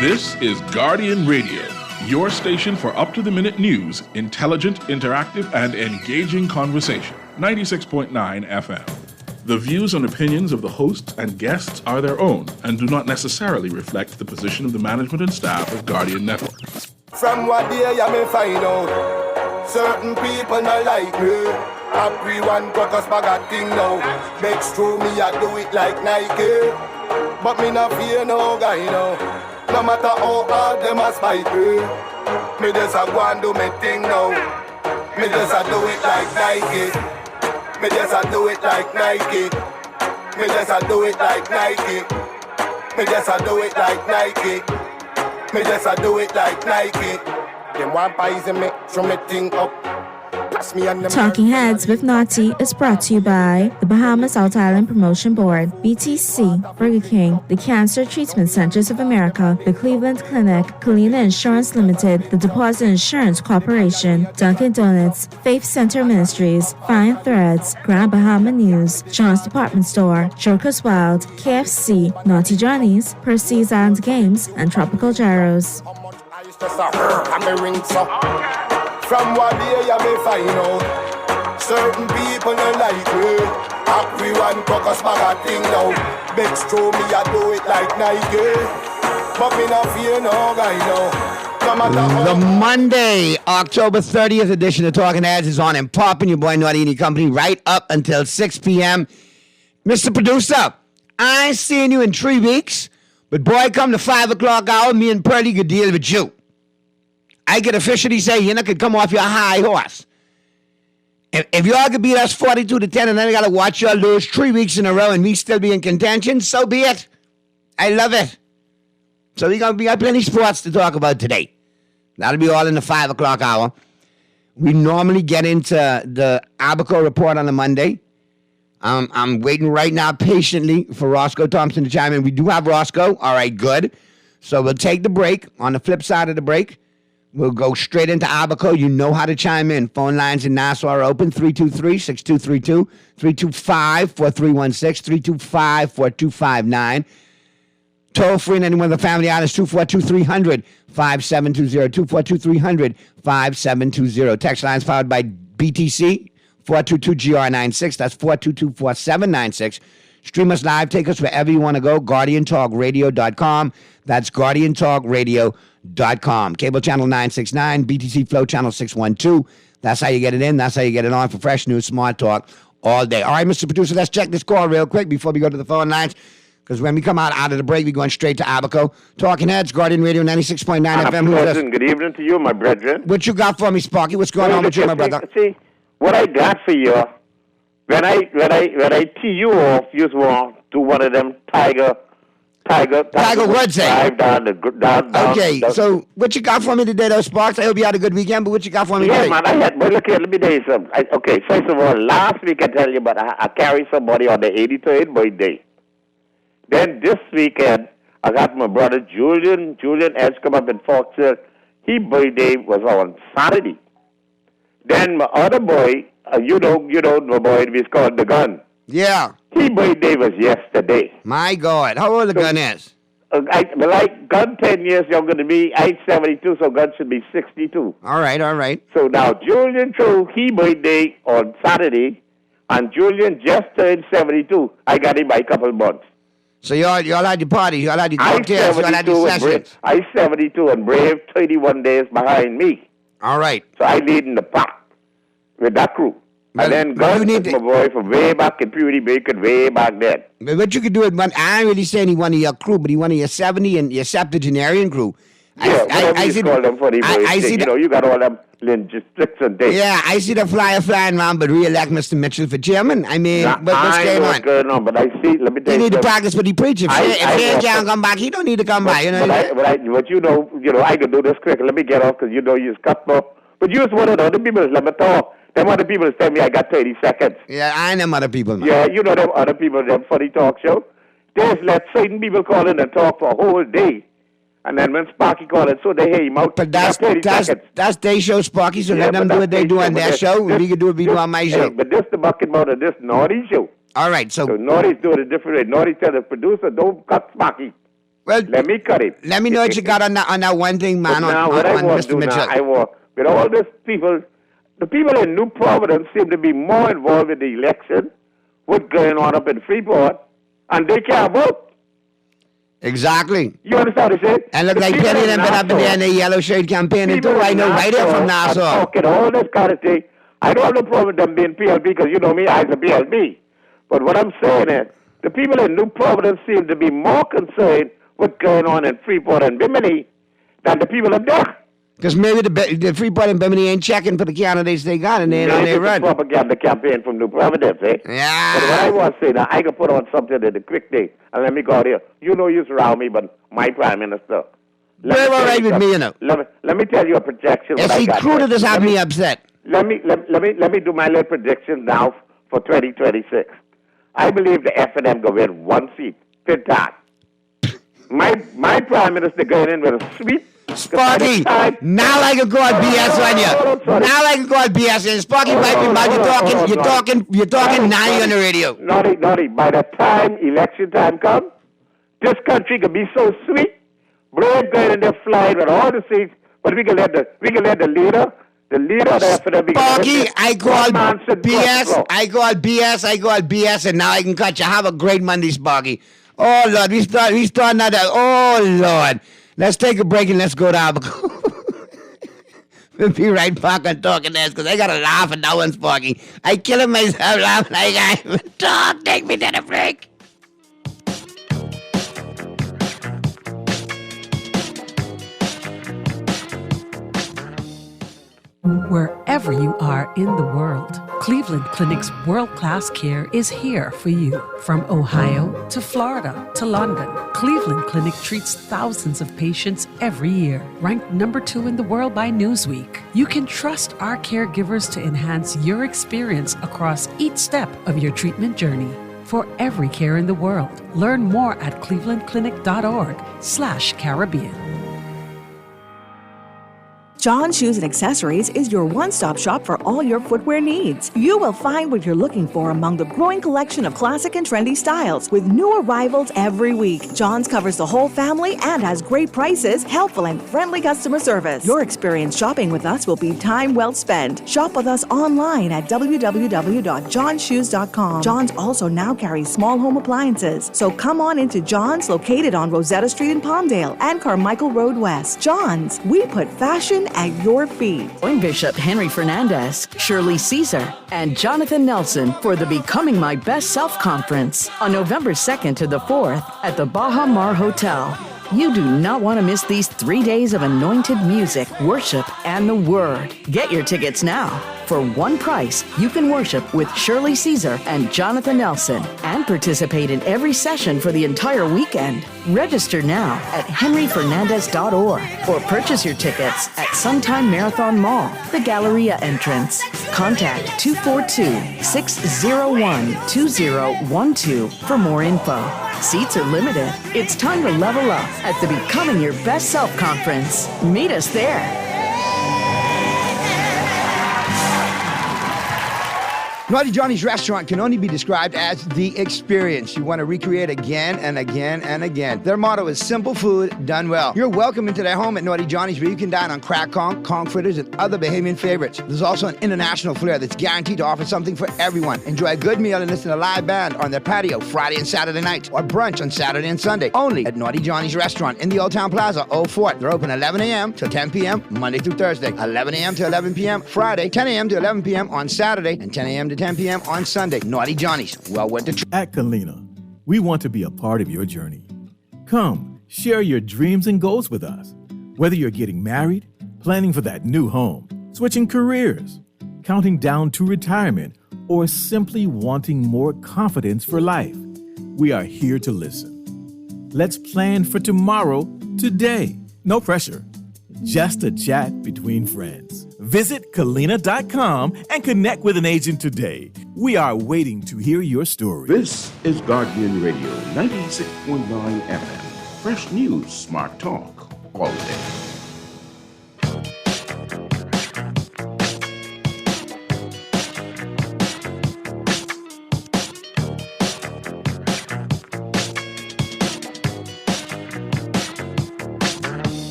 This is Guardian Radio, your station for up-to-the-minute news, intelligent, interactive, and engaging conversation. 96.9 FM. The views and opinions of the hosts and guests are their own and do not necessarily reflect the position of the management and staff of Guardian Network. From what day you may find out, certain people not like me. Everyone got us bag a thing now. Next to me I do it like Nike, but me not fear no guy now. No matter how hard them a spite me just a go and do me thing now. Me just a do it like Nike. Me just a do it like Nike. Me just a do it like Nike. Me just a do it like Nike. Me just a do it like Nike. Them want poison me, throw me thing up. Talking Heads with Naughty is brought to you by the Bahamas South Island Promotion Board, BTC, Burger King, the Cancer Treatment Centers of America, the Cleveland Clinic, Kalina Insurance Limited, the Deposit Insurance Corporation, Dunkin' Donuts, Faith Center Ministries, Fine Threads, Grand Bahama News, John's Department Store, Joker's Wild, KFC, Naughty Johnny's, Percy's Island Games, and Tropical Gyros. From what day you may find out, certain people don't like me. Everyone focus bag a thing now. Next to me I do it like Nike, but me not fear no guy now. The Monday, October 30th edition of Talking Heads is on and popping. Your boy Naughty and your company right up until 6 p.m. Mr. Producer, I ain't seeing you in 3 weeks, but boy, come the 5 o'clock hour, me and Pearly could deal with you. I could officially say you could come off your high horse. If y'all could beat us 42-10 and then I got to watch y'all lose 3 weeks in a row and me still be in contention, so be it. I love it. So we got plenty of sports to talk about today. That'll be all in the 5 o'clock hour. We normally get into the Abaco report on a Monday. I'm waiting right now patiently for Roscoe Thompson to chime in. We do have Roscoe. All right, good. So we'll take the break. On the flip side of the break, we'll go straight into Abaco. You know how to chime in. Phone lines in Nassau are open, 323-6232, 325-4316, 325-4259. Toll free and anyone in the family islands, 242-300-5720, 242-300-5720. Text lines powered by BTC, 422-GR96. That's 422-4796. Stream us live. Take us wherever you want to go. GuardianTalkRadio.com. That's GuardianTalkRadio.com. Cable channel 969, BTC Flow channel 612. That's how you get it in. That's how you get it on for fresh news, smart talk all day. All right, Mr. Producer, let's check this call real quick before we go to the phone lines. Because when we come out of the break, we're going straight to Abaco. Talking Heads, Guardian Radio 96.9 FM. Pleasant good evening to you, my brethren. What you got for me, Sparky? What's going on with you, my brother? See, what I got for you, when I tee you off, you just want to do one of them Tiger Woods. Drive down. Okay, so what you got for me today, though, Sparks? I hope you had a good weekend, but what you got for me today? Yeah, man, but look here, let me tell you something. Okay, first of all, last week I tell you, but I carried somebody on the 83rd birthday. Then this weekend, I got my brother Julian S. come up in Foxhill. His birthday was on Saturday. Then my other boy, you know my boy, he's called The Gun. Yeah. His birthday was yesterday. My God. How old the Gun is? Gun 10 years younger than me. I'm 72, so Gun should be 62. All right. So now Julian threw his birthday on Saturday, and Julian just turned 72. I got him by a couple months. So y'all had your party, y'all had your cocktails, y'all had your sessions. I'm 72 and Brave 31 days behind me. All right. So I lead in the pack with that crew. Well, and then Gun is my boy from way back in Purity Bacon, way back then. But what you could do, I ain't really saying he one of your crew, but he one of your 70 and your septuagenarian crew. Yeah, I see them for the you got all them linguistics and things. Yeah, I see the flyer flying around, but re-elect Mr. Mitchell for chairman. I mean, what's going on? I know what's going on, but I see, let me tell you. He need to practice what he preaches. If Fair John come back, he don't need to come by. You know. But you know, I can do this quick. Let me get off because you know you just cut off. But you just want to know, other people let me talk. Them other people tell me I got 30 seconds. Yeah, I know other people, man. Yeah, you know them other people, them funny talk show. They just let certain people call in and talk for a whole day. And then when Sparky called it, so they hear him out. But that's their show, Sparky, so let them do what they do on their show. We can do what we do on my show. But this the bucket mouth of this Naughty show. All right, so Naughty's doing it different way. Naughty tell the producer, don't cut Sparky. Well, let me cut it. let me know what you got on that one thing, man. But now, on what I want Mr. to do Mitchell. now, I want, with all these people, the people in New Providence seem to be more involved with the election, what's going on up in Freeport, and they can't vote. Exactly. You understand what I say? And look The like people Penny in and them been up in there in the yellow shirt campaigning too. I know right here from Nassau. Talking all this kind of thing. I don't have no problem with them being PLP because you know me, I'm a PLP. But what I'm saying is, the people in New Providence seem to be more concerned what's going on in Freeport and Bimini than the people up there. Because maybe the Freeport and Bimini ain't checking for the candidates they got and they ain't on their run. Propaganda campaign from New Providence, eh? Yeah. But what I want to say now, I can put on something in the quick day and let me go out here. You know you surround me, but my prime minister. Very all right with me, you know. Let me tell you a projection. If he crude this had me upset. Let me do my little prediction now for 2026. I believe the F&M go win one seat. Fit that. My prime minister going in with a sweep. Sparky, now I can go on BS on you. Now I can go on BS on you. Sparky, you're talking now on the radio. Naughty. By the time election time comes, this country could be so sweet. Brave going in there flying with all the seats, but we can let the leader of the F&M. Sparky, I call BS, and now I can cut you. Have a great Monday, Sparky. Oh Lord, we start now that. Oh Lord. Let's take a break and let's go to Albuquerque. We'll be right back on Talking Heads because I got to laugh at that one, Sparky. I killing myself laughing. I can't even talk. Take me to the break. Wherever you are in the world, Cleveland Clinic's world-class care is here for you. From Ohio to Florida to London, Cleveland Clinic treats thousands of patients every year. Ranked number 2 in the world by Newsweek, you can trust our caregivers to enhance your experience across each step of your treatment journey. For every care in the world, learn more at clevelandclinic.org/Caribbean. John Shoes and Accessories is your one-stop shop for all your footwear needs. You will find what you're looking for among the growing collection of classic and trendy styles with new arrivals every week. John's covers the whole family and has great prices, helpful and friendly customer service. Your experience shopping with us will be time well spent. Shop with us online at www.johnshoes.com. John's also now carries small home appliances. So come on into John's, located on Rosetta Street in Palmdale and Carmichael Road West. John's, we put fashion at your feet. Join Bishop Henry Fernandez, Shirley Caesar, and Jonathan Nelson for the Becoming My Best Self Conference on November 2nd to the 4th at the Baha Mar Hotel. You do not want to miss these 3 days of anointed music, worship, and the Word. Get your tickets now. For one price, you can worship with Shirley Caesar and Jonathan Nelson and participate in every session for the entire weekend. Register now at henryfernandez.org or purchase your tickets at Suntime Marathon Mall, the Galleria entrance. Contact 242-601-2012 for more info. Seats are limited. It's time to level up at the Becoming Your Best Self Conference. Meet us there. Naughty Johnny's restaurant can only be described as the experience you want to recreate again and again and again. Their motto is simple food done well. You're welcome into their home at Naughty Johnny's, where you can dine on crack conch fritters, and other Bahamian favorites. There's also an international flair that's guaranteed to offer something for everyone. Enjoy a good meal and listen to a live band on their patio Friday and Saturday nights, or brunch on Saturday and Sunday. Only at Naughty Johnny's restaurant in the Old Town Plaza, Old Fort. They're open 11 a.m. till 10 p.m. Monday through Thursday, 11 a.m. to 11 p.m. Friday, 10 a.m. to 11 p.m. on Saturday, and 10 a.m. to 10 p.m. on Sunday. Naughty Johnny's, well worth the trip. At Kalina, we want to be a part of your journey. Come, share your dreams and goals with us. Whether you're getting married, planning for that new home, switching careers, counting down to retirement, or simply wanting more confidence for life, we are here to listen. Let's plan for tomorrow, today. No pressure. Just a chat between friends. Visit Kalina.com and connect with an agent today. We are waiting to hear your story. This is Guardian Radio 96.9 FM. Fresh news, smart talk, all day.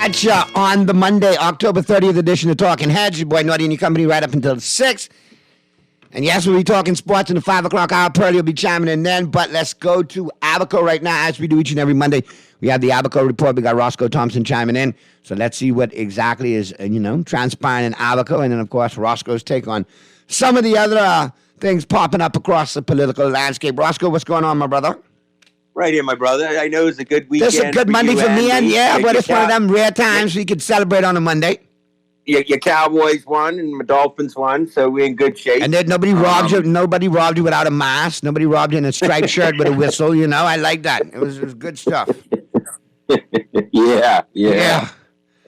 catch you on the Monday, October 30th edition of Talking Heads. Your boy Naughty and your company right up until 6. And yes, we'll be talking sports in the 5 o'clock hour. Pearlie will be chiming in then. But let's go to Abaco right now, as we do each and every Monday. We have the Abaco report. We got Roscoe Thompson chiming in. So let's see what exactly is, transpiring in Abaco. And then, of course, Roscoe's take on some of the other things popping up across the political landscape. Roscoe, what's going on, my brother? Right here, my brother. I know it's a good weekend. This is a good Monday for me, and but it's one of them rare times we could celebrate on a Monday. Your Cowboys won and my Dolphins won, so we're in good shape. And then nobody robbed you. Nobody robbed you without a mask. Nobody robbed you in a striped shirt with a whistle. I like that. It was good stuff. Yeah.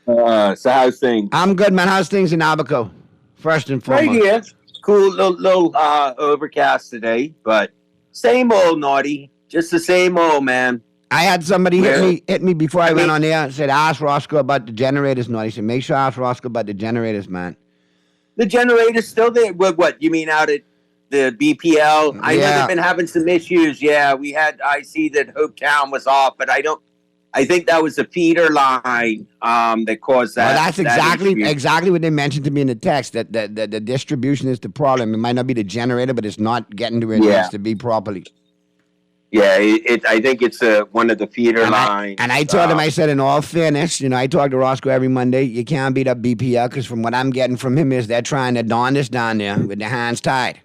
So how's things? I'm good, man. How's things in Abaco? First and foremost. Right here. Cool, little overcast today, but same old, Naughty. Just the same old, man. I had somebody hit me before I went on there and said, ask Roscoe about the generators. No, he said, make sure I ask Roscoe about the generators, man. The generator's still there? What, you mean out at the BPL? I know they've been having some issues. Yeah, I see that Hopetown was off, but I think that was a feeder line that caused that. Well, that's exactly what they mentioned to me in the text, that the distribution is the problem. It might not be the generator, but it's not getting to where it needs to be properly. Yeah, I think it's one of the feeder lines. I told him, I said, in all fairness, I talk to Roscoe every Monday. You can't beat up BPL because from what I'm getting from him is they're trying to don this down there with their hands tied.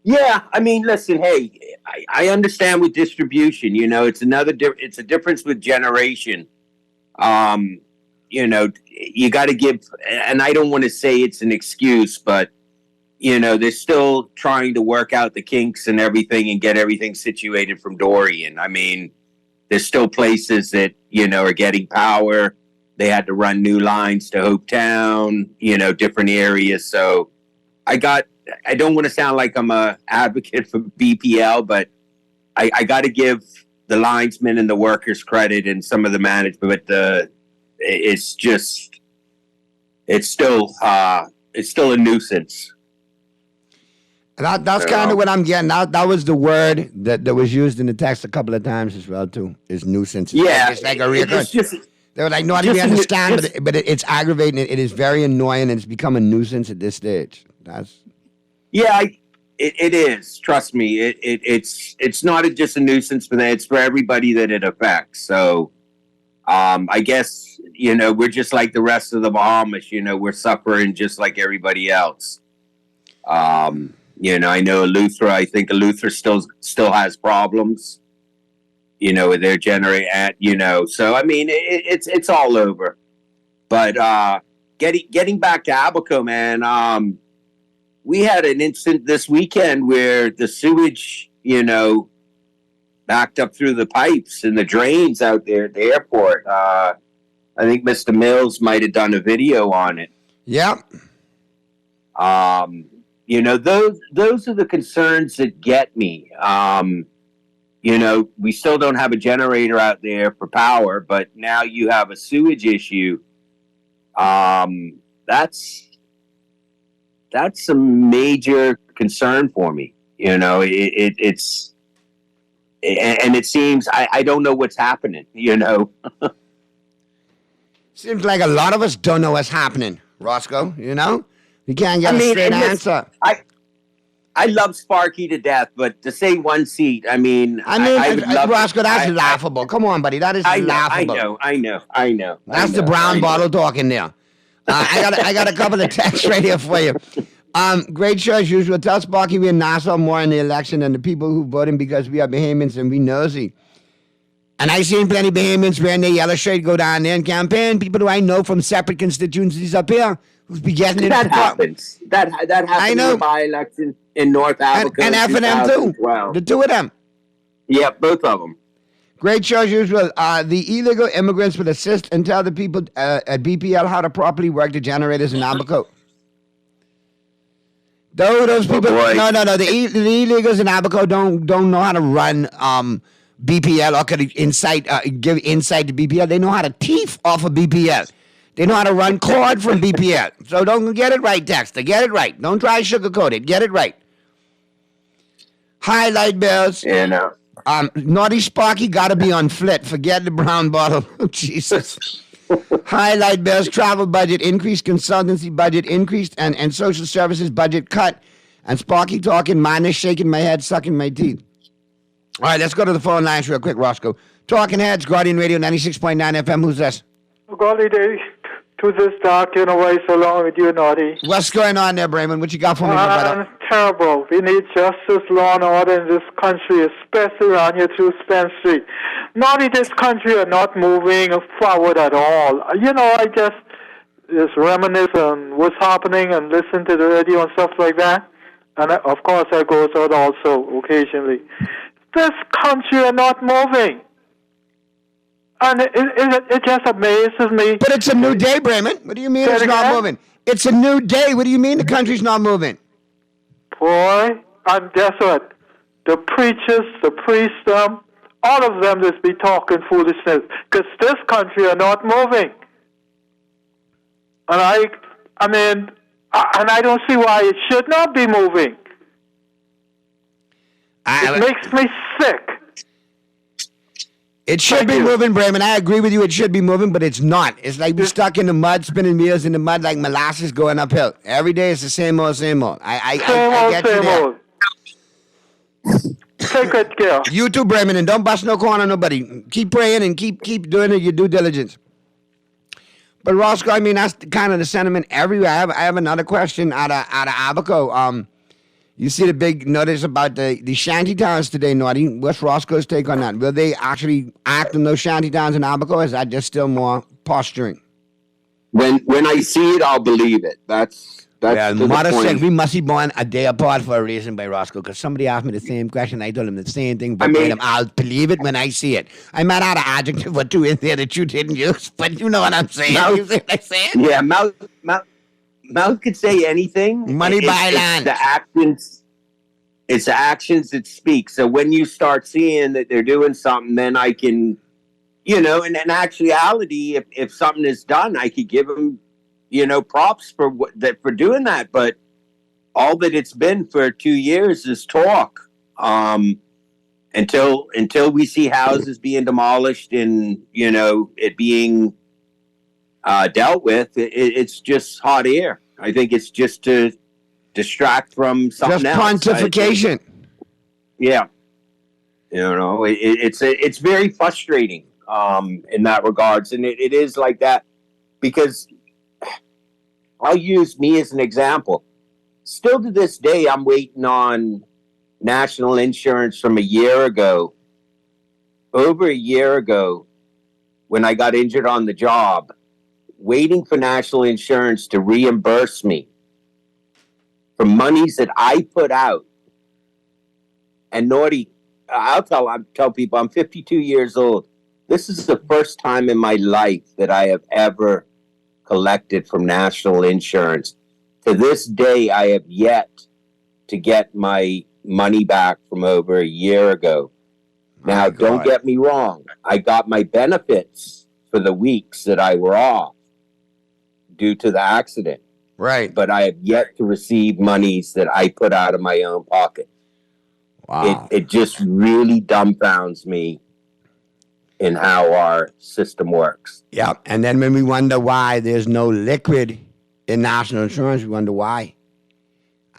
Yeah, I mean, listen, hey, I understand with distribution. It's it's a difference with generation. You got to give, and I don't want to say it's an excuse, but they're still trying to work out the kinks and everything and get everything situated from Dorian. I mean, there's still places that, are getting power. They had to run new lines to Hopetown, different areas. So I don't want to sound like I'm a advocate for BPL, but I got to give the linesmen and the workers credit and some of the management, but it's still a nuisance. That's kind of what I'm getting. That was the word that was used in the text a couple of times as well, too, is nuisance. Yeah. It's like a real they were like, no, I didn't understand, but it's aggravating. It is very annoying, and it's become a nuisance at this stage. It is. Trust me. It's not just a nuisance for that. It's for everybody that it affects. So I guess, we're just like the rest of the Bahamas. We're suffering just like everybody else. I know Eleuthera. I think Eleuthera still has problems, with their generator. So I mean, it's all over. But getting back to Abaco, man, we had an incident this weekend where the sewage, backed up through the pipes and the drains out there at the airport. I think Mr. Mills might have done a video on it. Yeah. Those are the concerns that get me. We still don't have a generator out there for power, but now you have a sewage issue. That's a major concern for me. It's and it seems I don't know what's happening. Seems like a lot of us don't know what's happening, Roscoe. You can't get a straight answer. I love Sparky to death, but to say one seat, Roscoe, that's laughable. Come on, buddy, that is laughable. I know. That's the brown bottle talking there. I got a couple of texts right here for you. Great show as usual. Tell Sparky we're in Nassau more in the election than the people who voted because we are Bahamians and we nosy. And I seen plenty of Bahamians wearing their yellow shirt go down there and campaign. People who I know from separate constituencies up here who's be getting it. That happens. That happens. I know. In the by-election in North Africa. And F&M too. The two of them. Yeah, both of them. Great show as usual. The illegal immigrants will assist and tell the people at BPL how to properly work the generators in Abaco. Those people. No. The illegals in Abaco don't know how to run BPL or could give insight to BPL. They know how to thief off of BPL. They know how to run cord from BPL. So don't get it right, Dexter. Get it right. Don't try to sugarcoat it. Get it right. Highlight bills. Yeah, no. Naughty Sparky got to be on flit. Forget the brown bottle. Jesus. Highlight bills, travel budget increased, consultancy budget increased, and social services budget cut. And Sparky talking, minus shaking my head, sucking my teeth. All right, let's go to the phone lines real quick, Roscoe. Talking Heads, Guardian Radio 96.9 FM. Who's this? Golly day to this dark, why so long with you, Naughty? What's going on there, Brayman? What you got for me, my brother? Terrible. We need justice, law, and order in this country, especially around here through Spence Street. Naughty, this country are not moving forward at all. I just reminisce on what's happening and listen to the radio and stuff like that. And of course, I goes out also occasionally. This country are not moving. And it just amazes me. But it's a new day, Brayman. What do you mean it's not moving? It's a new day. What do you mean the country's not moving? Boy, and guess what? The preachers, the priests, all of them just be talking foolishness. Because this country are not moving. And I don't see why it should not be moving. It makes me sick. It should be moving, Brayman. I agree with you. It should be moving, but it's not. It's like we're stuck in the mud, spinning wheels in the mud like molasses going uphill. Every day it's the same old, same old. I get you there. Take good care. You too, Brayman, and don't bust no corner on nobody. Keep praying and keep doing your due diligence. But Roscoe, that's kind of the sentiment everywhere. I have another question out of Abaco. You see the big notice about the shanty towns today, Naughty. What's Roscoe's take on that? Will they actually act in those shanty towns in Abaco, or is that just still more posturing? When I see it, I'll believe it. That's the mother point. said we must be born a day apart for a reason by Roscoe, because somebody asked me the same question. I told him the same thing. I'll believe it when I see it. I might add an adjective or two in there that you didn't use, but you know what I'm saying. You see what I'm saying? Yeah, mouth could say anything. Money by land. It's the actions that speak. So when you start seeing that they're doing something, then I can, and in actuality, if something is done, I could give them, props for doing that. But all that it's been for 2 years is talk. Until we see houses being demolished and it being dealt with, it's just hot air. I think it's just to distract from something else. Just pontification. Yeah. It's very frustrating in that regards. And it is like that because I'll use me as an example. Still to this day, I'm waiting on national insurance from a year ago. Over a year ago, when I got injured on the job, waiting for national insurance to reimburse me for monies that I put out. And Naughty, I'll tell people I'm 52 years old. This is the first time in my life that I have ever collected from national insurance. To this day, I have yet to get my money back from over a year ago. Now, don't get me wrong. I got my benefits for the weeks that I were off due to the accident. Right. But I have yet to receive monies that I put out of my own pocket. Wow. It just really dumbfounds me in how our system works. Yeah. And then when we wonder why there's no liquid in national insurance, we wonder why.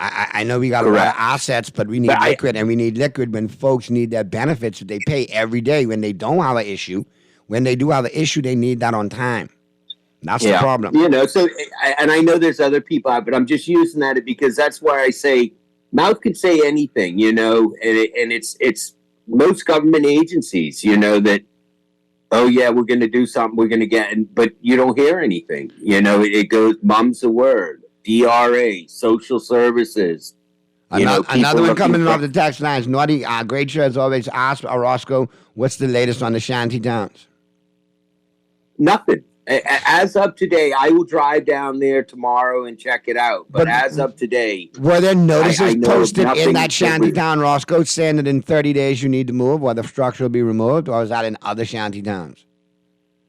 I know we got Correct. a lot of assets, but we need liquid, and we need liquid when folks need their benefits that they pay every day when they don't have an issue. When they do have an issue, they need that on time. That's the problem. So, and I know there's other people out, but I'm just using that because that's why I say mouth could say anything, and it's most government agencies, that, oh yeah, we're going to do something, we're going to get, but you don't hear anything, it goes, mum's a word. DRA, social services. Another one coming off the text lines. Naughty, great show as always. Ask Roscoe, what's the latest on the shanty towns? Nothing. As of today, I will drive down there tomorrow and check it out. But as of today, were there notices I posted in that shanty town, Roscoe, saying that in 30 days you need to move, or the structure will be removed, or is that in other shanty towns?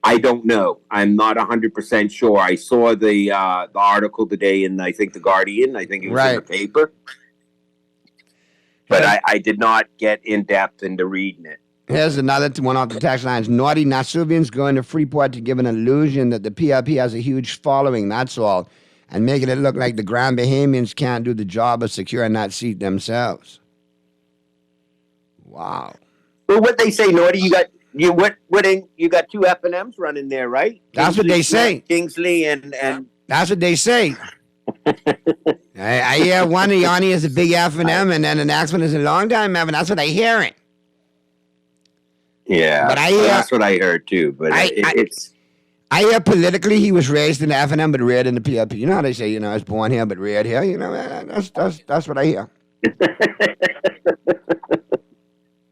I don't know. I'm not 100% sure. I saw the article today in, I think, The Guardian. I think it was in the paper. But I did not get in depth into reading it. Here's another one off the text lines. Naughty Nasuvians going to Freeport to give an illusion that the PLP has a huge following, that's all, and making it look like the Grand Bahamians can't do the job of securing that seat themselves. Wow. Well, what they say, Naughty, you got two F&Ms running there, right? That's what they say. Kingsley and that's what they say. I hear one of Yanni is a big F&M, and then the next one is a long time F, and that's what I hearing. Yeah, but that's what I heard too. But it's. I hear politically he was raised in the F&M but reared in the PLP. You know how they say, I was born here but reared here. That's what I hear.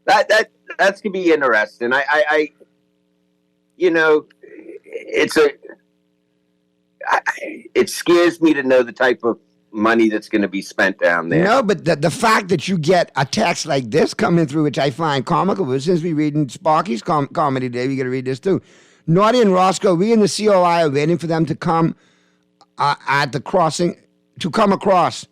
That's gonna be interesting. It scares me to know the type of money that's going to be spent down there. No, but the fact that you get a text like this coming through, which I find comical, but since we're reading Sparky's comedy today, we got to read this too. Naughty and Roscoe, we in the COI are waiting for them to come at the crossing, to come across.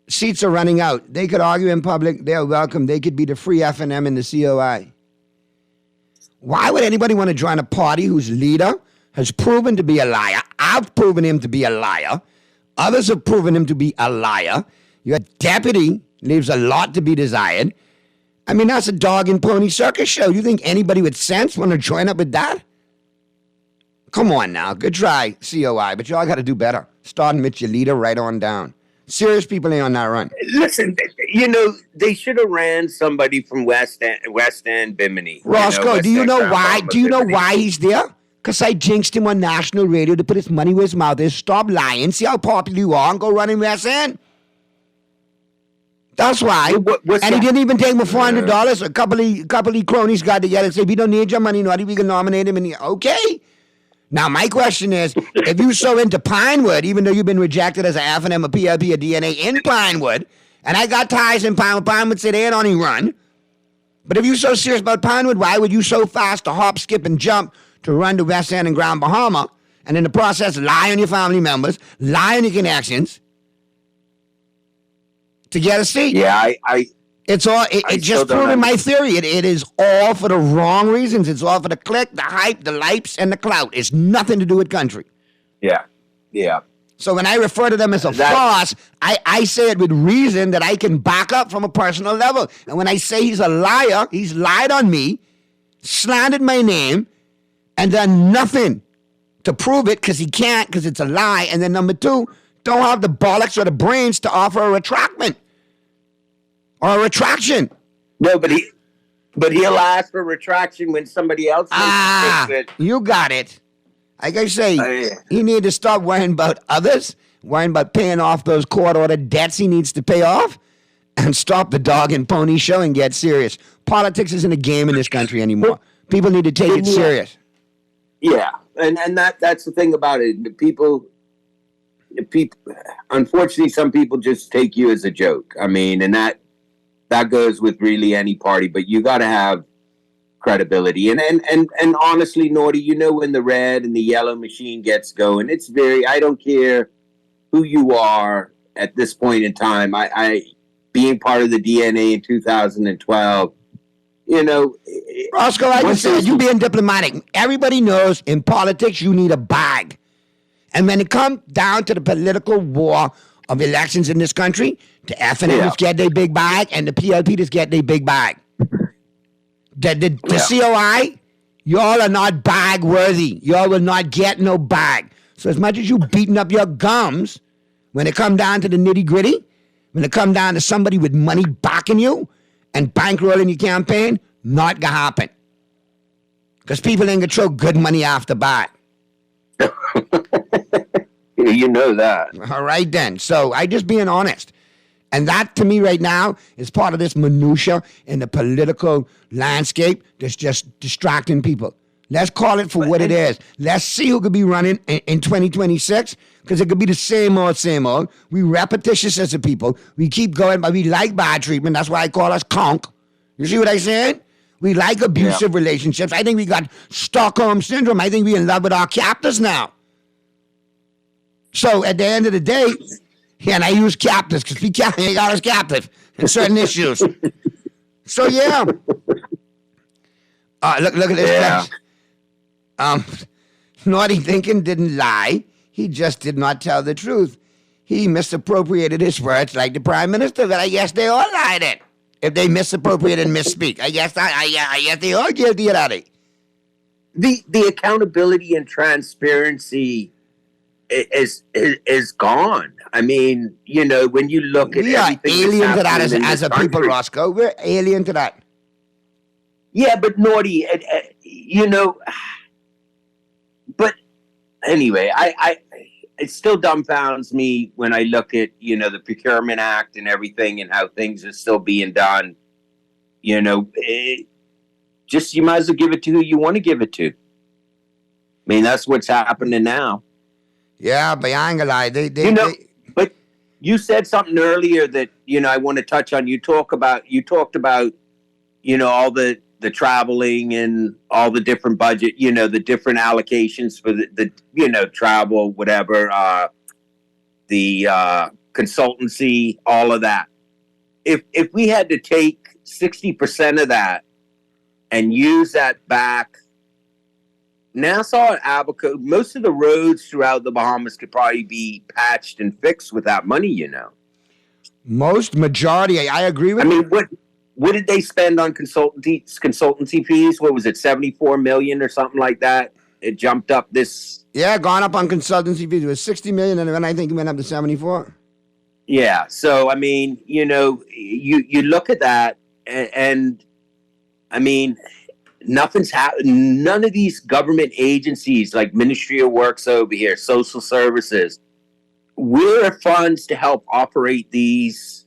Seats are running out. They could argue in public. They are welcome. They could be the free F&M in the COI. Why would anybody want to join a party whose leader has proven to be a liar? I've proven him to be a liar. Others have proven him to be a liar. Your deputy leaves a lot to be desired. I mean, that's a dog and pony circus show. You think anybody with sense want to join up with that? Come on now. Good try, COI, but y'all got to do better. Starting with your leader right on down. Serious people ain't on that run. Listen, they should have ran somebody from West End, Bimini. Roscoe, do you know why? Do you know why he's there? Because I jinxed him on national radio to put his money where his mouth is. Stop lying. See how popular you are and go running West End? That's why. He didn't even take me $400. A couple of cronies got together and said, we don't need your money, Naughty. We can nominate him. Okay. Now, my question is, if you're so into Pinewood, even though you've been rejected as an F&M, a PLP, a DNA in Pinewood, and I got ties in Pinewood said they ain't on any run. But if you're so serious about Pinewood, why would you so fast to hop, skip, and jump to run to West End and Grand Bahama, and in the process lie on your family members, lie on your connections to get a seat? Yeah, It's just proving my theory. It is all for the wrong reasons. It's all for the click, the hype, the likes, and the clout. It's nothing to do with country. Yeah. So when I refer to them as a farce, I say it with reason that I can back up from a personal level. And when I say he's a liar, he's lied on me, slandered my name, and done nothing to prove it because he can't, because it's a lie. And then number two, don't have the bollocks or the brains to offer a retractment or a retraction. No, but he'll ask for retraction when somebody else makes it. You got it. Like I say, he need to stop worrying about others, worrying about paying off those court-ordered debts he needs to pay off, and stop the dog and pony show and get serious. Politics isn't a game in this country anymore. People need to take it serious. Yeah, and that's the thing about it. The people, unfortunately, some people just take you as a joke. I mean, and that goes with really any party, but you got to have credibility. And honestly, Naughty, when the red and the yellow machine gets going, it's I don't care who you are at this point in time. I being part of the DNA in 2012, Roscoe, like you said, you being diplomatic. Everybody knows in politics you need a bag. And when it comes down to the political war of elections in this country, the F&Ms get their big bag and the PLP just get their big bag. The COI, y'all are not bag worthy. Y'all will not get no bag. So as much as you beating up your gums, when it come down to the nitty gritty, when it come down to somebody with money backing you and bankrolling your campaign, not gonna happen. Because people ain't gonna throw good money after bat. You know that. All right then. So I just being honest. And that, to me, right now, is part of this minutia in the political landscape that's just distracting people. Let's call it for what it is. Let's see who could be running in 2026, because it could be the same old, same old. We repetitious as a people. We keep going, but we like bad treatment. That's why I call us conk. You see what I'm saying? We like abusive relationships. I think we got Stockholm Syndrome. I think we're in love with our captors now. So at the end of the day, and I use captives because we got us captive in certain issues. So, yeah. Look at this. Yeah. Naughty thinking didn't lie. He just did not tell the truth. He misappropriated his words like the Prime Minister, but I guess they all lied it. If they misappropriate and misspeak, I guess they all guilty of that. The accountability and transparency is gone. I mean, when you look at we are everything alien to that as a people, Roscoe. We're alien to that. Yeah, but Naughty, but anyway, it still dumbfounds me when I look at, the Procurement Act and everything and how things are still being done. You might as well give it to who you want to give it to. I mean, that's what's happening now. Yeah, but I ain't gonna lie. But you said something earlier that, I want to touch on. You talked about, all the traveling and all the different budget, the different allocations for the travel, whatever, the consultancy, all of that. If we had to take 60% of that and use that back, Nassau and Abaco, most of the roads throughout the Bahamas could probably be patched and fixed with that money, Majority, I agree with you. I mean, what did they spend on consultancy fees? What was it, $74 million or something like that? It jumped up this. Yeah, gone up on consultancy fees. It was $60 million, and then I think it went up to 74. Yeah, so I mean, you look at that, and I mean, nothing's happened. None of these government agencies like Ministry of Works over here, social services, where are funds to help operate these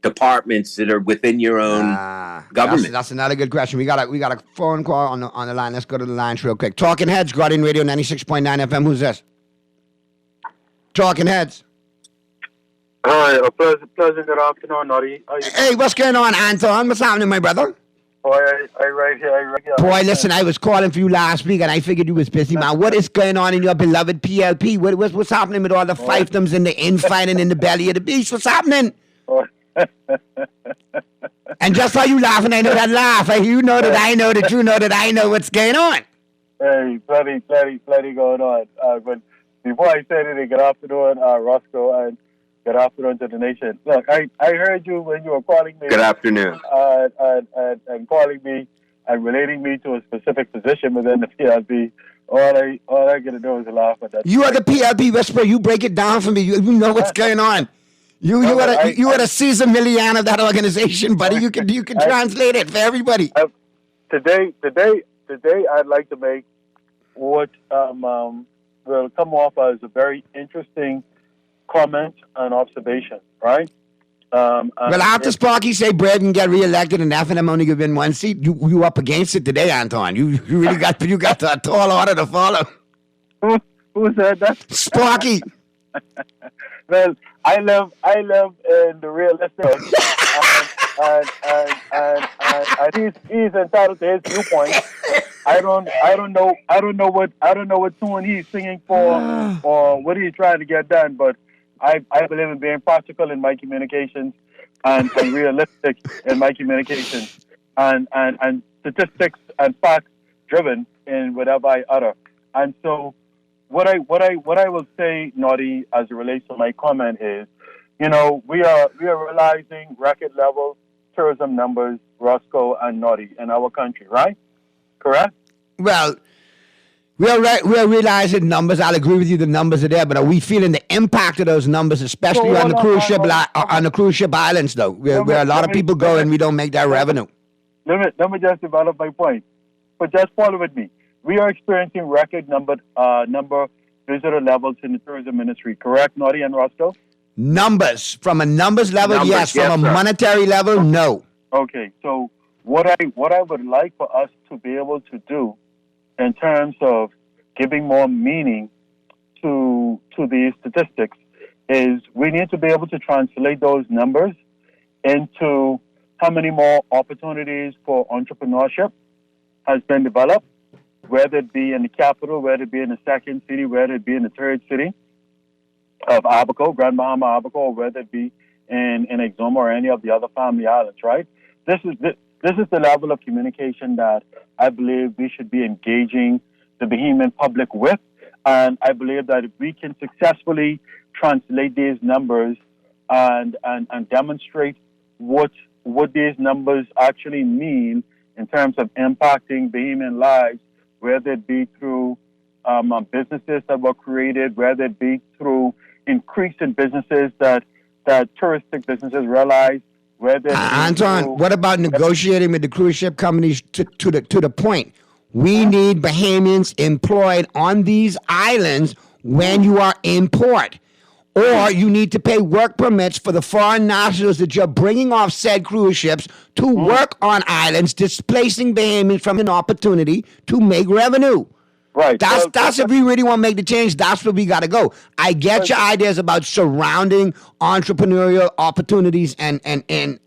departments that are within your own government? That's another good question. We got a phone call on the line. Let's go to the lines real quick. Talking Heads, Guardian Radio 96.9 FM. Who's this? Talking Heads. Hi, a pleasant good afternoon, Naughty. Hey, what's going on, Anton? What's happening, my brother? Boy, I right here. Boy, listen, I was calling for you last week, and I figured you was busy, man. What is going on in your beloved PLP? What's happening with all the fiefdoms and the infighting in the belly of the beast? What's happening? And just while you laughing, I know that laugh. You know that I know that you know that I know what's going on. Hey, plenty going on. But before I say anything, good afternoon, Roscoe, and good afternoon to the nation. Look, I heard you when you were calling me. Good afternoon. And calling me and relating me to a specific position within the PLP. All I gotta do is laugh at that. You are the PLP whisperer. You break it down for me. You know what's going on. You are the Caesar Millian of that organization, buddy. You can translate it for everybody. Today, I'd like to make what will come off as a very interesting comment and observation, right? Well, after Sparky say Brad can get reelected and F&M only give in one seat, you up against it today, Anton. You really got the tall order to follow. Who said that? Sparky. Well, I live in the realistic, and he's entitled to his viewpoint. I don't know what tune he's singing for or what he's trying to get done, but I believe in being practical in my communications and realistic in my communications and statistics and facts driven in whatever I utter. And so what I will say, Naughty, as it relates to my comment is, we are realizing record level tourism numbers, Roscoe and Naughty, in our country, right? Correct? Well, we're realizing numbers. I'll agree with you. The numbers are there, but are we feeling the impact of those numbers, especially on the cruise ship on the cruise ship islands, though, where a lot of people go and we don't make that revenue? Let me just develop my point. But just follow with me. We are experiencing record number visitor levels in the tourism industry. Correct, Naughty and Roscoe? Numbers. From a numbers level, yes. From a monetary level, no. Okay. So what I would like for us to be able to do in terms of giving more meaning to these statistics is we need to be able to translate those numbers into how many more opportunities for entrepreneurship has been developed, whether it be in the capital, whether it be in the second city, whether it be in the third city of Abaco, Grand Bahama Abaco, or whether it be in Exuma or any of the other family islands, right? This is the level of communication that I believe we should be engaging the Bahamian public with. And I believe that if we can successfully translate these numbers and demonstrate what these numbers actually mean in terms of impacting Bahamian lives, whether it be through businesses that were created, whether it be through increase in businesses that touristic businesses realize, whether Anton, what about negotiating with the cruise ship companies to the point? We need Bahamians employed on these islands when you are in port. Or you need to pay work permits for the foreign nationals that you're bringing off said cruise ships to work on islands, displacing Bahamians from an opportunity to make revenue. Right. That's if we really want to make the change, that's where we got to go. I get your ideas about surrounding entrepreneurial opportunities and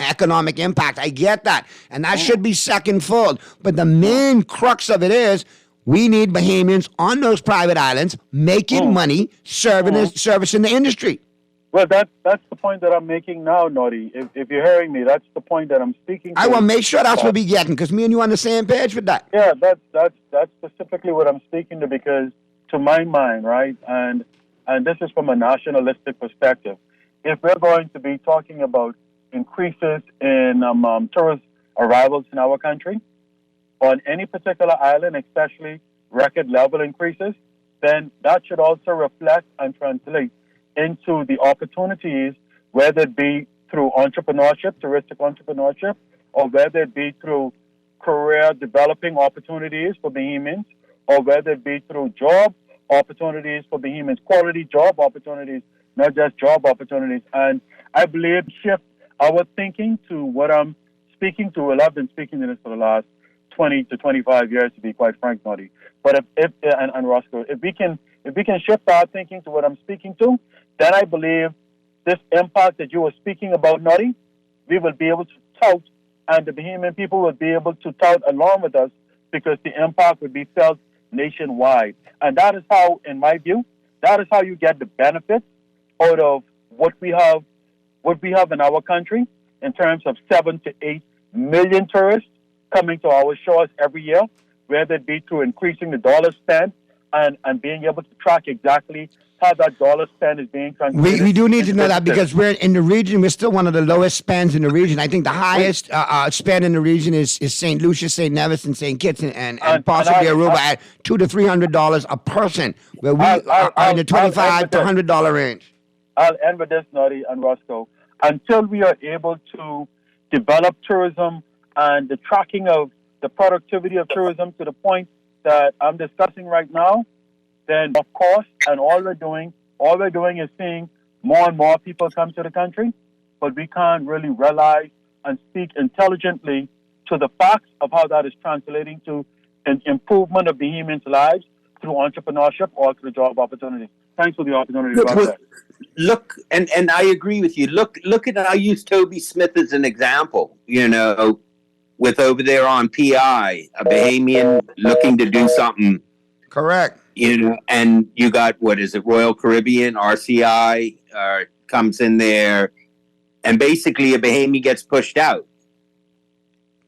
economic impact. I get that. And that should be second fold. But the main crux of it is we need Bahamians on those private islands making money, servicing the industry. Well, that's the point that I'm making now, Noddy. If you're hearing me, that's the point that I'm speaking to. I want to make sure that's what we're getting, because me and you on the same page with that. Yeah, that's specifically what I'm speaking to, because to my mind, right, and this is from a nationalistic perspective, if we're going to be talking about increases in tourist arrivals in our country, on any particular island, especially record level increases, then that should also reflect and translate into the opportunities, whether it be through entrepreneurship, touristic entrepreneurship, or whether it be through career developing opportunities for Bahamians, or whether it be through job opportunities for Bahamians, quality job opportunities, not just job opportunities. And I believe shift our thinking to what I'm speaking to. Well, I've been speaking to this for the last 20 to 25 years, to be quite frank, Noddy. But if Roscoe, if we can shift our thinking to what I'm speaking to, then I believe this impact that you were speaking about, Noddy, we will be able to tout, and the Bahamian people will be able to tout along with us, because the impact would be felt nationwide. And that is how, in my view, that is how you get the benefits out of what we have in our country in terms of 7 to 8 million tourists coming to our shores every year, whether it be through increasing the dollar spent and being able to track exactly how that dollar spend is being transmitted. We do need to know that, because we're in the region. We're still one of the lowest spends in the region. I think the highest spend in the region is St. Lucia, St. Nevis, and St. Kitts, and possibly Aruba at $200 to $300 a person, where we are in the $25 to $100 range. I'll end with this, Noddy and Roscoe. Until we are able to develop tourism and the tracking of the productivity of tourism to the point that I'm discussing right now, then of course, and all we're doing is seeing more and more people come to the country, but we can't really realize and speak intelligently to the facts of how that is translating to an improvement of Bahamians' lives through entrepreneurship or through job opportunities. Thanks for the opportunity to go there. Look, and I agree with you. Look at, I use Toby Smith as an example, with over there on PI, a Bahamian looking to do something. Correct. And you got, Royal Caribbean, RCI comes in there, and basically a Bahamian gets pushed out.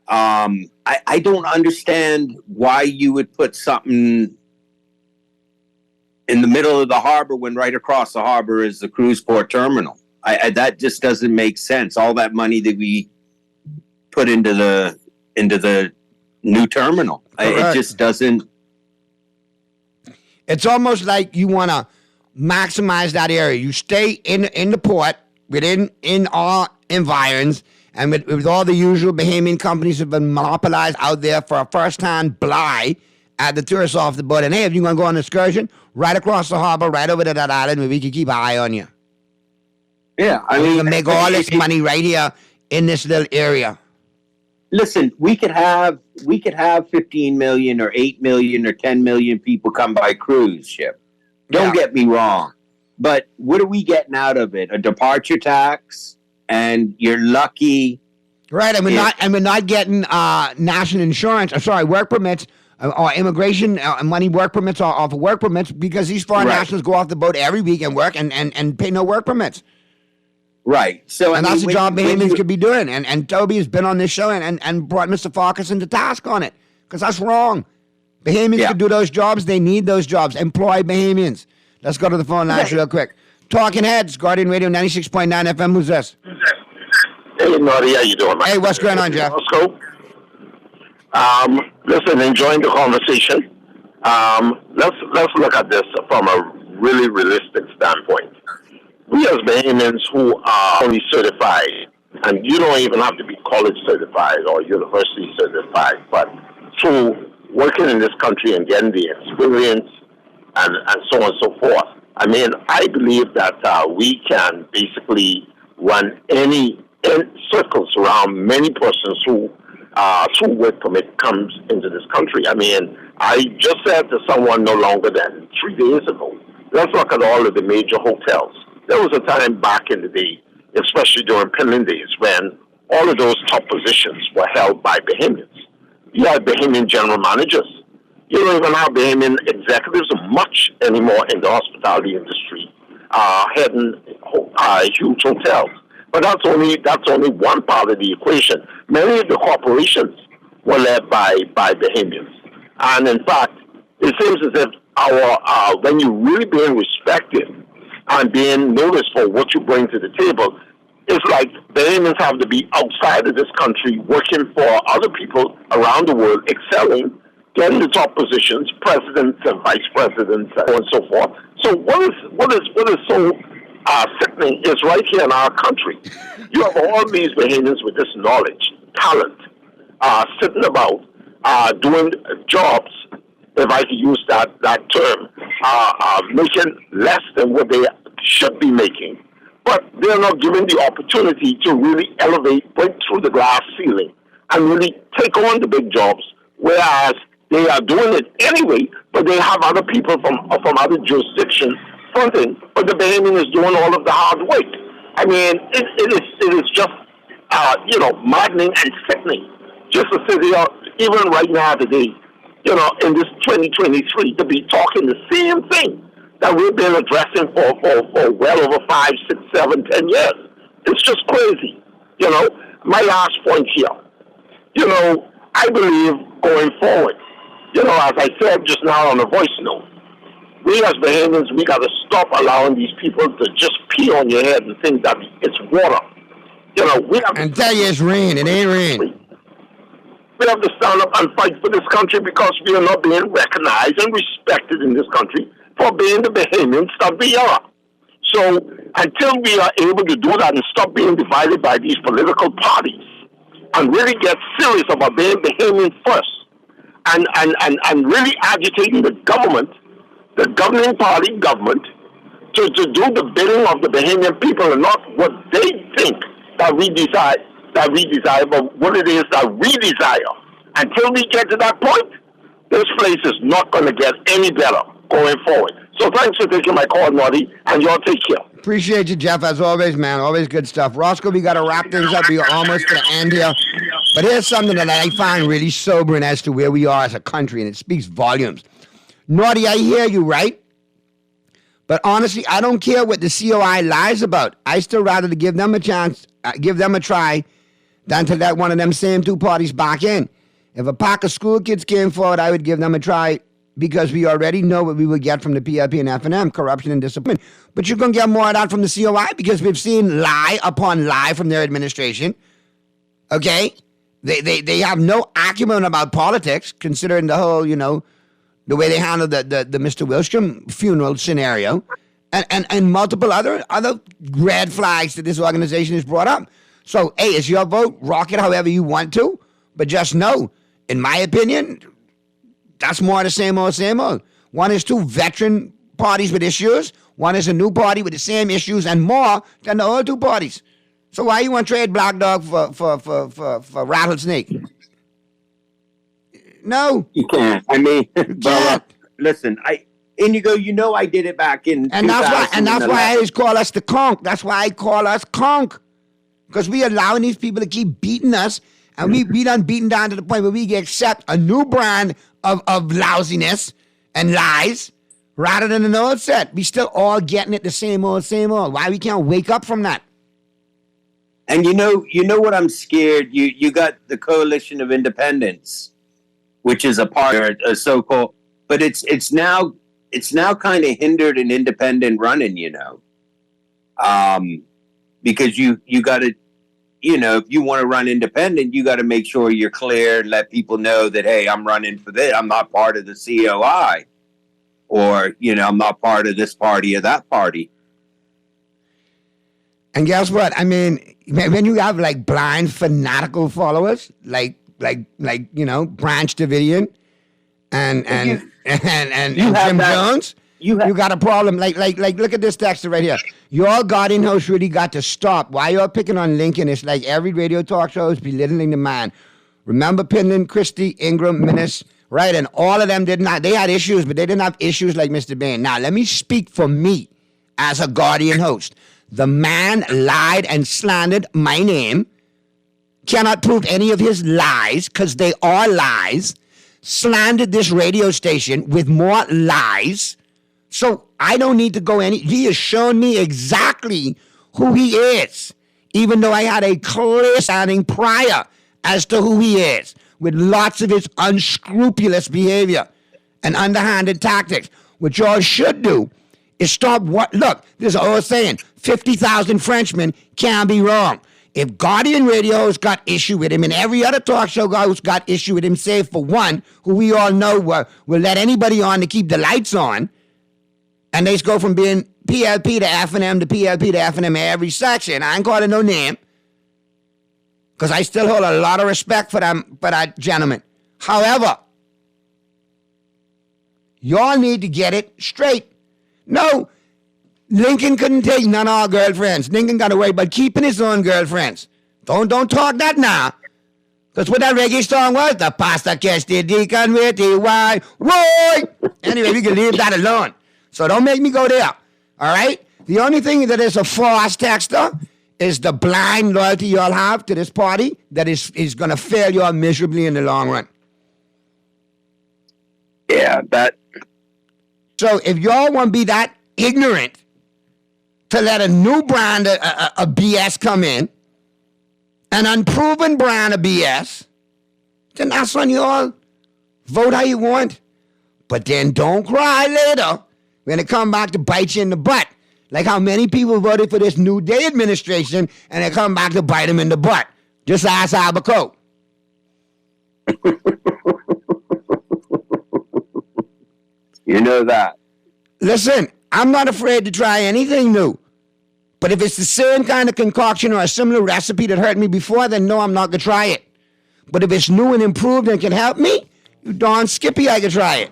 I don't understand why you would put something in the middle of the harbor when right across the harbor is the cruise port terminal. That just doesn't make sense. All that money that we put into the new terminal, it just doesn't. It's almost like you want to maximize that area. You stay in the port, in all environs, and with all the usual Bahamian companies have been monopolized out there for a first-time bly at the tourists off the boat. And hey, if you're going to go on an excursion, right across the harbor, right over to that island, where we can keep an eye on you. Yeah, we can make all this money right here in this little area. Listen, we could have 15 million or 8 million or 10 million people come by cruise ship. Don't get me wrong. But what are we getting out of it? A departure tax, and you're lucky. Right, and we're not getting national insurance, work permits, or immigration money, work permits, or off of work permits, because these foreign nationals go off the boat every week and work and pay no work permits. Right. So and that's the job Bahamians could be doing. And Toby has been on this show and brought Mr. Farquharson to task on it, because that's wrong. Bahamians could do those jobs. They need those jobs. Employ Bahamians. Let's go to the phone lines real quick. Talking Heads, Guardian Radio 96.9 FM. Who's this? Hey, Naughty, how you doing, man? Hey, what's going on, Jeff? Roscoe. Listen, enjoying the conversation. Let's look at this from a really realistic standpoint. We as Bahamians who are only certified, and you don't even have to be college certified or university certified, but through working in this country and getting the experience and so on and so forth. I mean, I believe that we can basically run any circles around many persons who through work permit comes into this country. I mean, I just said to someone no longer than 3 days ago, let's look at all of the major hotels. There was a time back in the day, especially during Penland days, when all of those top positions were held by Bahamians. You had Bahamian general managers. You don't even have Bahamian executives much anymore in the hospitality industry, heading huge hotels. But that's only one part of the equation. Many of the corporations were led by Bahamians. And in fact, it seems as if our when you're really being respected and being noticed for what you bring to the table, it's like Bahamians have to be outside of this country working for other people around the world, excelling, getting the top positions, presidents and vice presidents, and so on and so forth. So what is so sickening is right here in our country. You have all these Bahamians with this knowledge, talent, sitting about, doing jobs, if I could use that term, making less than what they should be making. But they're not given the opportunity to really elevate, break through the glass ceiling, and really take on the big jobs, whereas they are doing it anyway, but they have other people from other jurisdictions fronting, but the Bahamian is doing all of the hard work. I mean, it is just, maddening and sickening. Just to sit here, even right now today, in this 2023, to be talking the same thing that we've been addressing for well over 5, 6, 7, 10 years. It's just crazy. My last point here, I believe going forward, as I said just now on a voice note, we as Bahamians, we got to stop allowing these people to just pee on your head and think that it's water. We have and tell you it's rain. It ain't rain. We have to stand up and fight for this country because we are not being recognized and respected in this country for being the Bahamians that we are. So until we are able to do that and stop being divided by these political parties and really get serious about being Bahamian first and really agitating the government, the governing party government, to do the bidding of the Bahamian people and not what they think that we desire, but what it is that we desire. Until we get to that point, this place is not going to get any better going forward. So thanks for taking my call, Naughty, and y'all take care. Appreciate you, Jeff, as always, man. Always good stuff. Roscoe, we got to wrap things up. We're almost to the end here. But here's something that I find really sobering as to where we are as a country, and it speaks volumes. Naughty, I hear you, right? But honestly, I don't care what the COI lies about. I still rather to give them a chance, give them a try, than to let one of them same two parties back in. If a pack of school kids came forward, I would give them a try because we already know what we would get from the PLP and F&M, corruption and discipline. But you're going to get more of that from the COI because we've seen lie upon lie from their administration. Okay? They have no acumen about politics, considering the whole, the way they handled the Mr. Wilstrom funeral scenario and multiple other red flags that this organization has brought up. So, hey, it's your vote. Rock it however you want to. But just know, in my opinion, that's more the same old, same old. One is two veteran parties with issues. One is a new party with the same issues and more than the old two parties. So why you want to trade Black Dog for Rattlesnake? No. You can't. I mean, Bella, listen, Inigo, I did it back in and that's why I always call us the conch. That's why I call us conch. Because we allowing these people to keep beating us, and we done beaten down to the point where we accept a new brand of lousiness and lies rather than an old set. We still all getting it the same old, same old. Why we can't wake up from that? And you know what I'm scared. You got the Coalition of Independents, which is a part of a so-called, but it's now kind of hindered an independent running. Because you got to, if you want to run independent, you got to make sure you're clear and let people know that, hey, I'm running for this. I'm not part of the COI, or I'm not part of this party or that party. And guess what? I mean, when you have like blind fanatical followers, like Branch Davidian and Jim Jones, you got a problem. Like look at this text right here. Your Guardian host really got to stop. Why y'all picking on Lincoln? It's like every radio talk show is belittling the man. Remember Penland, Christie, Ingram, Minnis, right? And all of them they had issues, but they didn't have issues like Mr. Bain. Now, let me speak for me as a Guardian host. The man lied and slandered my name. Cannot prove any of his lies because they are lies. Slandered this radio station with more lies. So I don't need to go he has shown me exactly who he is, even though I had a clear standing prior as to who he is, with lots of his unscrupulous behavior and underhanded tactics. What y'all should do is stop look, there's an old saying, 50,000 Frenchmen can't be wrong. If Guardian Radio's got issue with him and every other talk show host got issue with him, save for one, who we all know will let anybody on to keep the lights on, and they just go from being PLP to F&M to PLP to F&M every section. I ain't calling no name, because I still hold a lot of respect for that gentleman. However, y'all need to get it straight. No, Lincoln couldn't take none of our girlfriends. Lincoln got away by keeping his own girlfriends. Don't talk that now. Because what that reggae song was, the pastor catch the deacon with the wine. Roy! Anyway, we can leave that alone. So don't make me go there. All right? The only thing that is a false texter is the blind loyalty y'all have to this party that is going to fail y'all miserably in the long run. Yeah, that. So if y'all want to be that ignorant to let a new brand of BS come in, an unproven brand of BS, then that's on y'all. Vote how you want. But then don't cry later when it come back to bite you in the butt. Like how many people voted for this New Day administration and they come back to bite them in the butt. Just ask Albacoa. You know that. Listen, I'm not afraid to try anything new. But if it's the same kind of concoction or a similar recipe that hurt me before, then no, I'm not going to try it. But if it's new and improved and can help me, you darn skippy, I can try it.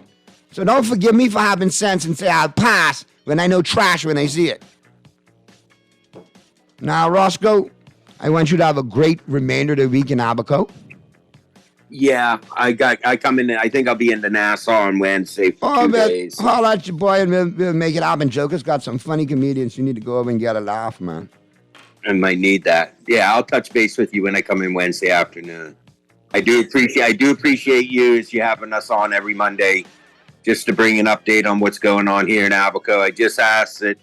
So don't forgive me for having sense and say I'll pass when I know trash when I see it. Now, Roscoe, I want you to have a great remainder of the week in Abaco. Yeah, I come in. I think I'll be in the Nassau on Wednesday for 2 days. Holler at your boy and we'll make it happen. Joker's got some funny comedians. You need to go over and get a laugh, man. I might need that. Yeah, I'll touch base with you when I come in Wednesday afternoon. I do appreciate you as you having us on every Monday, just to bring an update on what's going on here in Abaco. I just asked that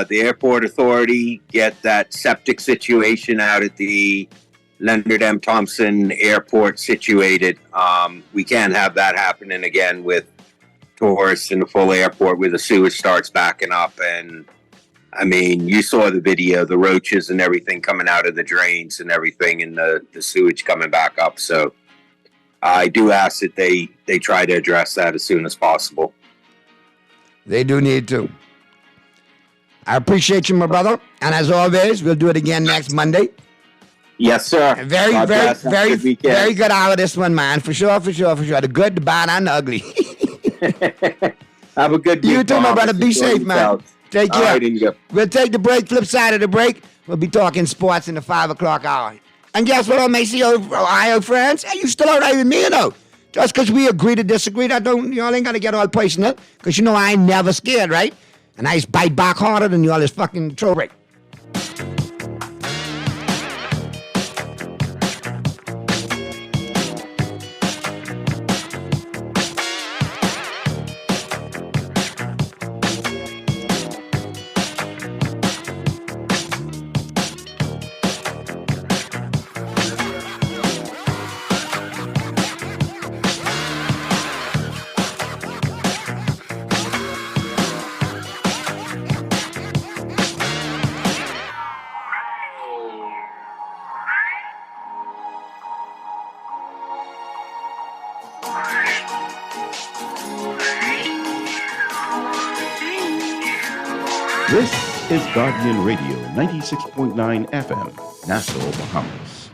the airport authority get that septic situation out at the Leonard M. Thompson Airport situated. We can't have that happening again with tourists in the full airport where the sewage starts backing up. And I mean, you saw the video, the roaches and everything coming out of the drains and everything, and the sewage coming back up. So I do ask that they try to address that as soon as possible. They do need to. I appreciate you, my brother. And as always, we'll do it again next Monday. Yes, sir. Very good hour, this one, man. For sure. The good, the bad, and the ugly. Have a good week. You too, my brother. Be safe, man. Take care. All right, we'll take the break. Flip side of the break, we'll be talking sports in the 5 o'clock hour. And guess what, Ohio friends? Hey, you still all right with me, you know? Just because we agree to disagree, y'all ain't got to get all personal. Because you know I ain't never scared, right? And I just bite back harder than y'all is fucking throw break. This is Guardian Radio, 96.9 FM, Nassau, Bahamas.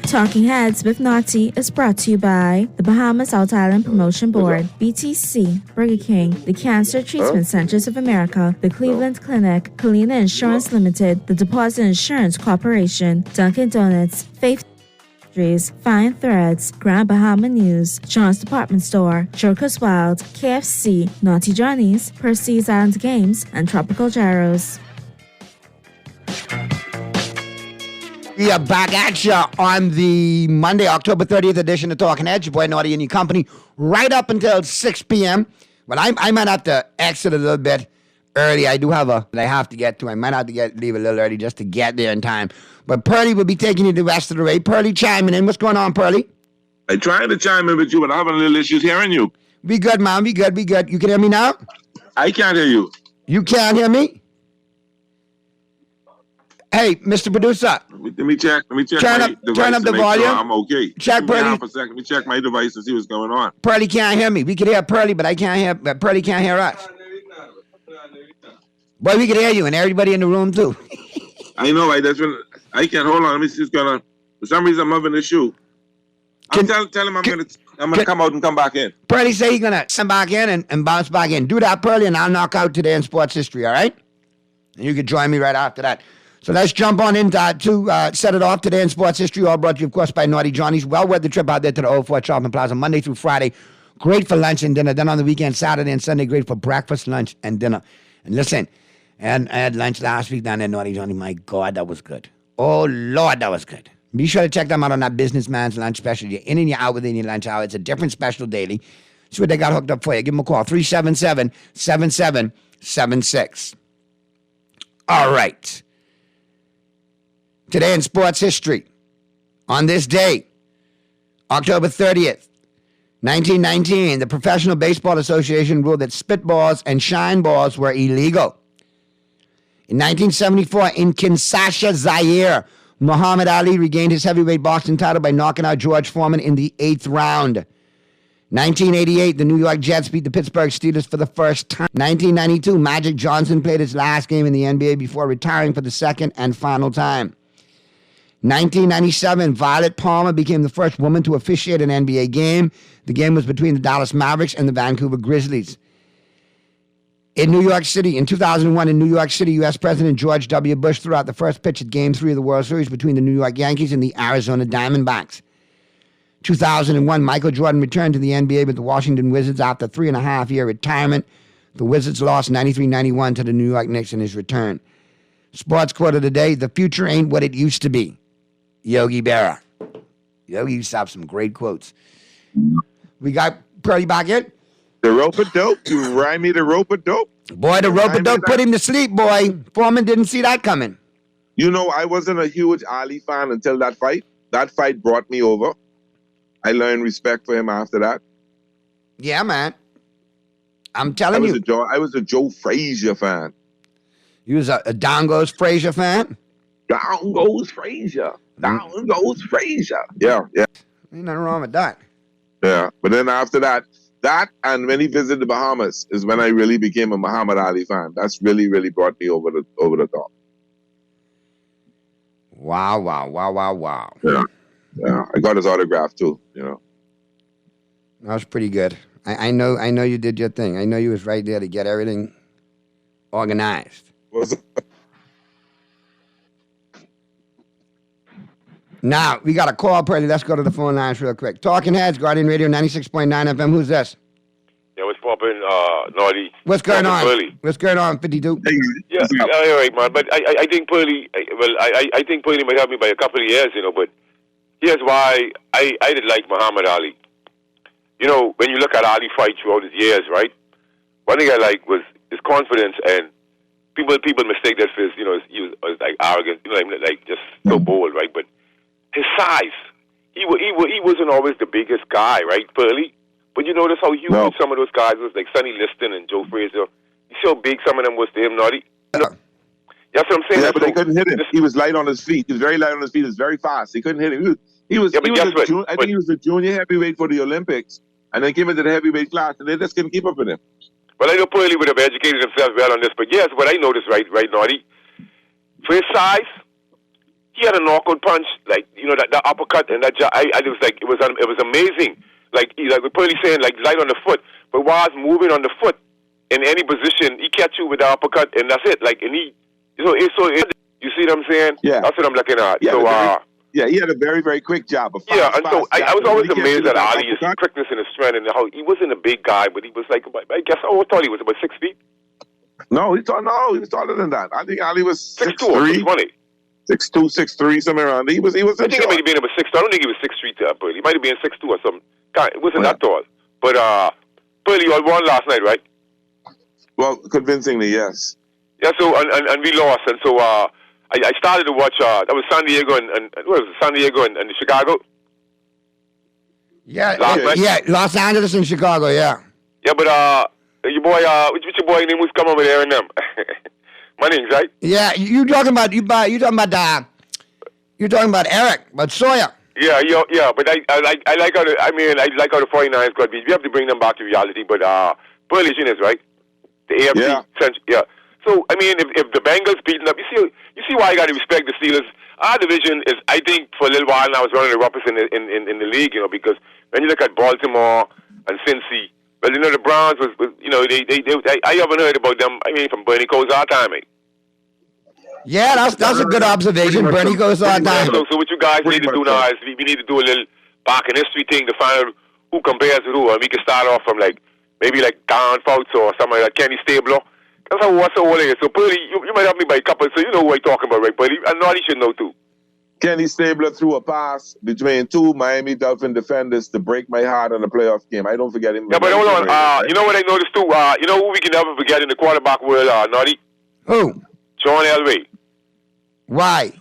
Talking Heads with Naughty is brought to you by the Bahamas South Island Promotion Board, BTC, Burger King, the Cancer Treatment Centers of America, the Cleveland Clinic, Kalina Insurance Limited, the Deposit Insurance Corporation, Dunkin' Donuts, Faith Industries, Fine Threads, Grand Bahama News, John's Department Store, Joker's Wild, KFC, Naughty Johnny's, Percy's Island Games, and Tropical Gyros. We are back at you on the Monday, October 30th edition of Talking Heads. Your boy Naughty and your company, right up until 6 p.m. But I might have to exit a little bit early. I do have that I have to get to. I might have to leave a little early just to get there in time. But Pearly will be taking you the rest of the way. Pearly chiming in. What's going on, Pearly? I tried to chime in with you, but I'm having a little issues hearing you. Be good, man. Be good. You can hear me now? I can't hear you. You can't hear me? Hey, Mr. Producer. Let me check. Turn up the volume. Sure I'm okay. Check Pearly. For a second. Let me check my device and see what's going on. Pearly can't hear me. We can hear Pearly, but Pearly can't hear us. Boy, we can hear you and everybody in the room too. I know, right? That's when I can't. Hold on. Let me see what's going on. For some reason, I'm having an issue. Tell him I'm gonna come out and come back in. Pearly say he's gonna come back in and bounce back in. Do that, Pearly, and I'll knock out today in sports history. All right? And you can join me right after that. So let's jump on in to set it off today in sports history, all brought to you, of course, by Naughty Johnny's. Well worth the trip out there to the Old Fort Shopping Plaza, Monday through Friday. Great for lunch and dinner. Then on the weekend, Saturday and Sunday, great for breakfast, lunch, and dinner. And listen, and I had lunch last week down there at Naughty Johnny. My God, that was good. Oh, Lord, that was good. Be sure to check them out on that businessman's lunch special. You're in and you're out within your lunch hour. It's a different special daily. See what they got hooked up for you. Give them a call, 377-7776. All right. Today in sports history, on this day, October 30th, 1919, the Professional Baseball Association ruled that spitballs and shine balls were illegal. In 1974, in Kinshasa, Zaire, Muhammad Ali regained his heavyweight boxing title by knocking out George Foreman in the 8th round. 1988, the New York Jets beat the Pittsburgh Steelers for the first time. 1992, Magic Johnson played his last game in the NBA before retiring for the second and final time. 1997, Violet Palmer became the first woman to officiate an NBA game. The game was between the Dallas Mavericks and the Vancouver Grizzlies. In New York City, in 2001, in New York City, U.S. President George W. Bush threw out the first pitch at Game 3 of the World Series between the New York Yankees and the Arizona Diamondbacks. 2001, Michael Jordan returned to the NBA with the Washington Wizards after a 3.5-year retirement. The Wizards lost 93-91 to the New York Knicks in his return. Sports quote of the day, the future ain't what it used to be. Yogi Berra. Yogi used to have some great quotes. We got Pearly back in. The rope-a-dope. You rhyme me the rope-a-dope. Boy, the rope-a-dope put him to sleep, boy. Foreman didn't see that coming. You know, I wasn't a huge Ali fan until that fight. That fight brought me over. I learned respect for him after that. Yeah, man. I'm telling you. I was a Joe Frazier fan. You was a Down Goes Frazier fan? Down goes Frazier. Down goes Frazier. Yeah. Ain't nothing wrong with that. Yeah. But then after that and when he visited the Bahamas is when I really became a Muhammad Ali fan. That's really, really brought me over the top. Wow. Yeah. I got his autograph too, you know. That was pretty good. I know you did your thing. I know you was right there to get everything organized. Now, we got a call, Pearly. Let's go to the phone lines real quick. Talking Heads, Guardian Radio 96.9 FM. Who's this? Yeah, what's poppin', Naughty? What's going on? Pearly. What's going on, 52? Yeah, all right, man. But I think Pearly, I think Pearly might have me by a couple of years, you know, but here's why I did like Muhammad Ali. You know, when you look at Ali fight throughout his years, right? One thing I like was his confidence, and people mistake that for his, you know, he was like arrogant, you know, like just so bold, right? But his size, he wasn't always the biggest guy, right, Pearly? But you notice how huge some of those guys was, like Sonny Liston and Joe Frazier. You see how big some of them was to him, Naughty? That's what I'm saying. Yeah, but they couldn't hit him. He was light on his feet. He was very light on his feet. He was very fast. He couldn't hit him. He was. Yeah, but guess what? I think he was the junior heavyweight for the Olympics, and then came into the heavyweight class, and they just couldn't keep up with him. Well, I know Pearly would have educated himself well on this, but yes, what I noticed, right, Naughty, for his size, he had a knockout punch, like that uppercut, and that I was like, it was amazing. Like Pearly saying, like light on the foot, but while moving on the foot in any position, he catch you with the uppercut, and that's it. Like, and he, you see what I'm saying? Yeah, that's what I'm looking at. Yeah, so, yeah, he had a very, very quick jab. Yeah, and so I was always amazed at Ali's quickness and his strength, and how he wasn't a big guy, but he was like, I guess I thought he was about 6 feet. No, he was taller than that. I think Ali was 6'2" or 6'1". 6'2", 6'3", somewhere around. He was. I think he might have been about 6'2". I don't think he was 6'3", but he might have been 6'2" or something. It wasn't that tall. But Pearly, you all won last night, right? Well, convincingly, yes. Yeah. So and we lost, and so I started to watch. That was San Diego and what was it? San Diego and Chicago. Yeah, Los Angeles and Chicago. Yeah. Yeah, but your boy, what's your boy name? Who's coming over there and them? Mannings, right? Yeah, you talking about Eric, about Sawyer. Yeah, but I like how the 49ers got beat. We have to bring them back to reality, but Pearly is right. The AFC, yeah. So I mean, if the Bengals beating up, you see why I got to respect the Steelers. Our division is, I think, for a little while now, is one of the roughest in the league. Because when you look at Baltimore and Cincy, well, the Browns was I haven't heard about them. I mean, from Bernie Kosar time, mate. Yeah, that's a good observation. Bernie Kosar time. So what you guys need to do now is we need to do a little back in history thing to find out who compares with who, and we can start off from maybe Don Fouts or something like that, Kenny Stabler. That's what's all it is. So, Pearly, you might have me by a couple, so you know who I'm talking about, right, Pearly? And Naughty should know, too. Kenny Stabler threw a pass between two Miami Dolphin defenders to break my heart on the playoff game. I don't forget him. Yeah, but hold on. You know what I noticed, too? You know who we can never forget in the quarterback world, Naughty? Who? John Elway. Why?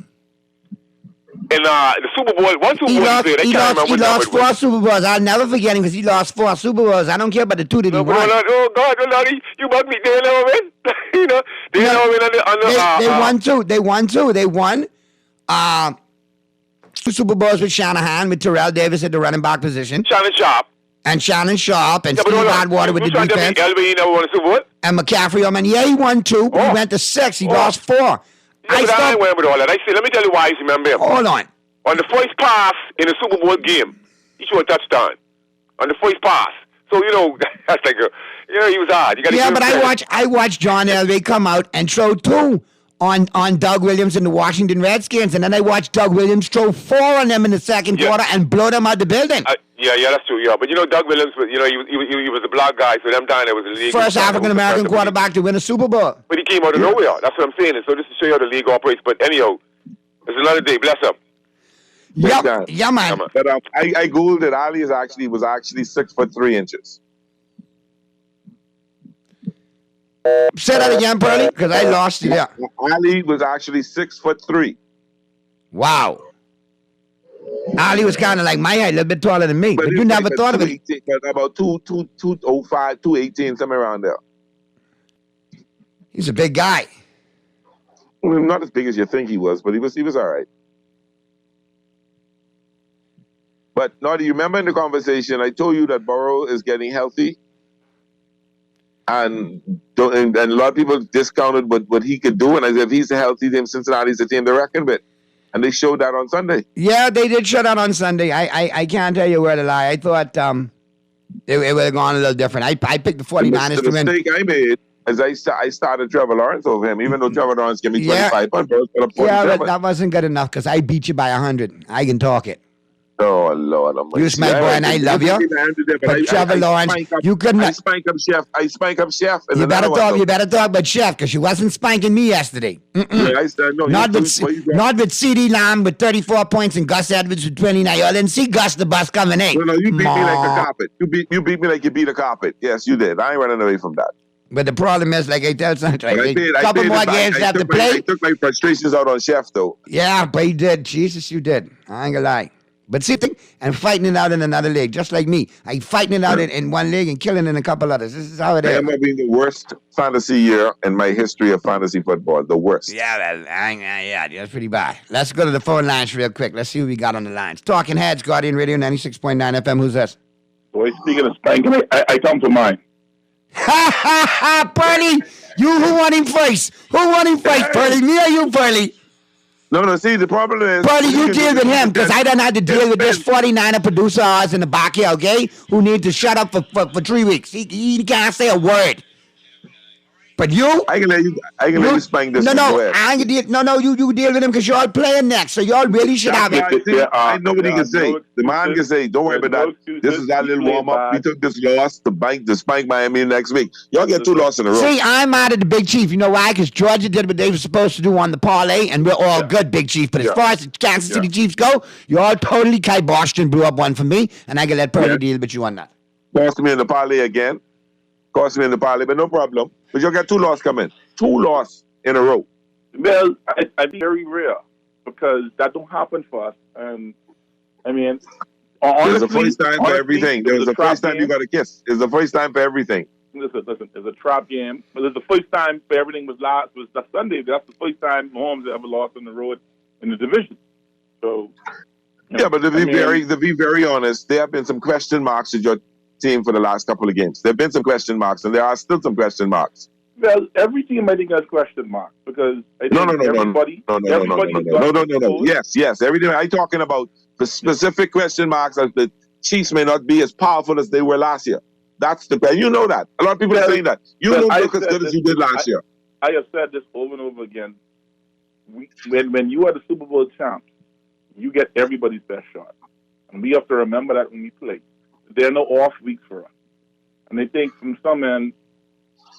In the Super Bowl, one Super Bowl he lost 4 Super Bowls. I'll never forget him because he lost 4 Super Bowls. I don't care about the 2 that he won. Oh, God, Naughty, you bug me. They never win. They never win they won 2. They won 2. They won 2 Super Bowls with Shanahan, with Terrell Davis at the running back position. Shannon Sharp and Steve Atwater with the defense. Elway never won a Super Bowl? And McCaffrey, he won 2, but he went to 6. He lost 4. I went with all that. Let me tell you why I remember him. Hold on. On the first pass in the Super Bowl game, he threw a touchdown. On the first pass. So, that's like he was hard. But I watched John Elway come out and throw 2 on Doug Williams and the Washington Redskins, and then I watched Doug Williams throw 4 on them in the second quarter and blow them out the building. Yeah, that's true. Yeah, but Doug Williams, he was a black guy, so them time there was a league. First African American quarterback to win a Super Bowl. But he came out of nowhere. That's what I'm saying. And so just to show you how the league operates. But anyhow, it's another day. Bless up. Yeah, man. But I googled it. Ali was actually 6'3". Say that again, Pearly, because I lost you. Yeah. Ali was actually 6'3". Wow. Ali was kind of like my height, a little bit taller than me, but you never thought of it. About 205, 218, somewhere around there. He's a big guy. Well, not as big as you think he was, but he was all right. But now, do you remember in the conversation I told you that Burrow is getting healthy, and a lot of people discounted what he could do, and as if he's a healthy team, Cincinnati's a team to reckon with. And they showed that on Sunday. Yeah, they did show that on Sunday. I can't tell you where to lie. I thought it would have gone a little different. I picked the 49ers to win. The mistake I made is I started Trevor Lawrence over him, even though Trevor Lawrence gave me 25 points. Yeah, but that wasn't good enough because I beat you by 100. I can talk it. Oh, Lord. You my boy and I love you. But Trevor Lawrence, you couldn't. I spank up Chef. You better talk about Chef because you wasn't spanking me yesterday. Not with C.D. Lamb with 34 points and Gus Edwards with 29. You didn't see Gus the bus coming in. No, you beat me like a carpet. You beat me like you beat a carpet. Yes, you did. I ain't running away from that. But the problem is, like I tell Sunshine, a couple more games left to play. I took my frustrations out on Chef, though. Yeah, but you did. Jesus, you did. I ain't gonna lie. But sitting and fighting it out in another league, just like me. I fighting it out in one league and killing it in a couple others. This is how it is. It might be the worst fantasy year in my history of fantasy football. The worst. Yeah, that's pretty bad. Let's go to the phone lines real quick. Let's see who we got on the lines. Talking Heads, Guardian Radio 96.9 FM. Who's this? Boy, speaking of spanking, I come to mine. Pearly, who won him first? Who won him first, Pearly? Me or you, Pearly? No, see, the problem is... Pearly, you deal with him, because I don't have to deal with this 49er producer ours in the back here, okay? Who need to shut up for 3 weeks. He can't say a word. But you... I can let you spank this. You deal with him because y'all playing next, so y'all really should have it. I know what he can say. The man can say, don't worry about that. This is our little warm-up. We took this loss to spank Miami next week. Y'all get 2 losses in a row. See, I'm mad at the Big Chief. You know why? Because Georgia did what they were supposed to do on the parlay, and we're all good, Big Chief. But as far as the Kansas City Chiefs go, you all totally kiboshed and blew up one for me, and I can let Purdy deal with you on that. Cost me in the parlay again. But no problem. But you'll get 2 losses coming. 2 losses in a row. Well, I think very rare because that don't happen for us. And I mean, there's a first time for everything. There's a first time you got to kiss. There's a first time for everything. Listen. It's a trap game. But there's the first time for everything was that Sunday. That's the first time Mahomes ever lost on the road in the division. So. But to be very honest, there have been some question marks with your team for the last couple of games. There have been some question marks, and there are still some question marks. Well, every team I think has question marks because I think everybody. No. Yes. Everything I'm talking about the specific question marks as the Chiefs may not be as powerful as they were last year. That's the you know that. A lot of people are saying that. You don't look as good as you did last year. I have said this over and over again. When you are the Super Bowl champ, you get everybody's best shot, and we have to remember that when we play. There are no off weeks for us. And I think from some end,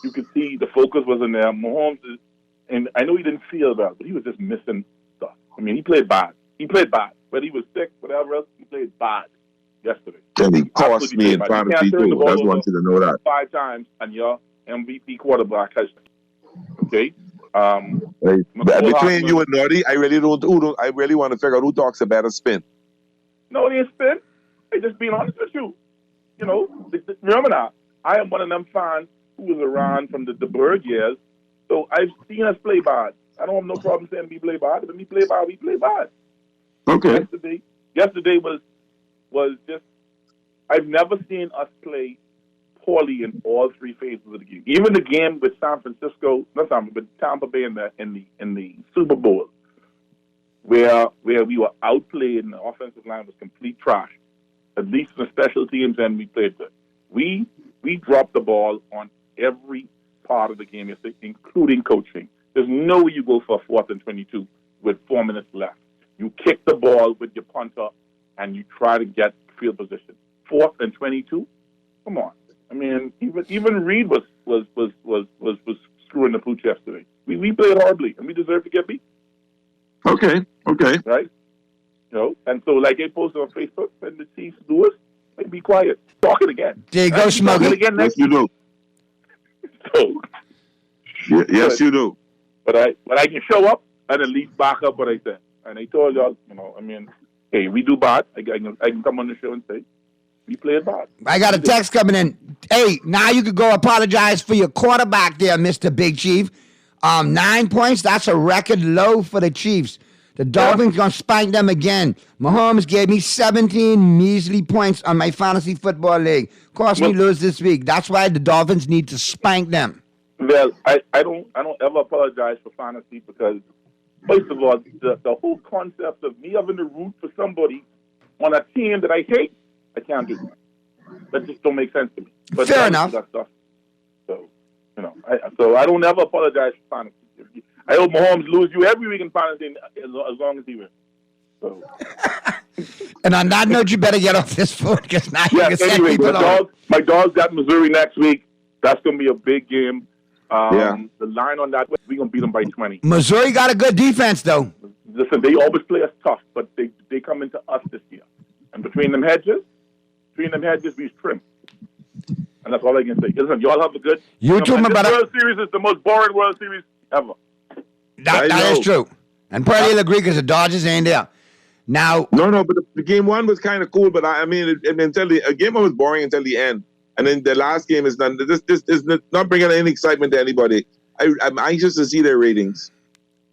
you could see the focus wasn't there. Mahomes and I know he didn't feel bad, but he was just missing stuff. I mean, he played bad. Whether he was sick, whatever else, he played bad yesterday. And he cost me in fantasy too. I just want you to know that. 5 times, and your MVP quarterback has. Okay? Between you and Noddy, I really want to figure out who talks a better spin. No, it ain't spin. Hey, just being honest with you. You know, remember now, I am one of them fans who was around from the Berg years, so I've seen us play bad. I don't have no problem saying we play bad. When we play bad, we play bad. Okay. Yesterday was just, I've never seen us play poorly in all 3 phases of the game. Even the game with Tampa Bay in the Super Bowl, where we were outplayed and the offensive line was complete trash. At least in the special teams, and we played good. We dropped the ball on every part of the game yesterday, including coaching. There's no way you go for a 4th and 22 with 4 minutes left. You kick the ball with your punter, and you try to get field position. 4th and 22? Come on. I mean, even Reed was screwing the pooch yesterday. We played horribly, and we deserve to get beat. Okay. Right? You know, and so like I posted on Facebook, and the Chiefs do it, like be quiet. Talk it again. There you go, Smuggy. Yes, you do. So, yes, you do. But I can show up and at least back up what I said. And I told y'all, hey, we do bad. I can come on the show and say, we played bad. I got a text coming in. Hey, now you could go apologize for your quarterback there, Mr. Big Chief. 9 points, that's a record low for the Chiefs. The Dolphins going to spank them again. Mahomes gave me 17 measly points on my fantasy football league. Cost me lose this week. That's why the Dolphins need to spank them. Well, I don't ever apologize for fantasy because, first of all, the whole concept of me having to root for somebody on a team that I hate, I can't do that. That just don't make sense to me. But fair enough. So, I don't ever apologize for fantasy. I hope Mahomes lose you every week in fantasy as long as he wins. So. And on that note, you better get off this phone because now you can send people on. My dog's got Missouri next week. That's going to be a big game. The line on that, we're going to beat them by 20. Missouri got a good defense, though. Listen, they always play us tough, but they come into us this year. And between them hedges, we trim. And that's all I can say. Listen, y'all have a good... You too, my brother. This World Series is the most boring World Series ever. That is true. And Purdy will agree because the Dodgers ain't there. Now, no, but the game one was kind of cool. But until the game one was boring until the end, and then the last game is done. This is not bringing any excitement to anybody. I'm anxious to see their ratings.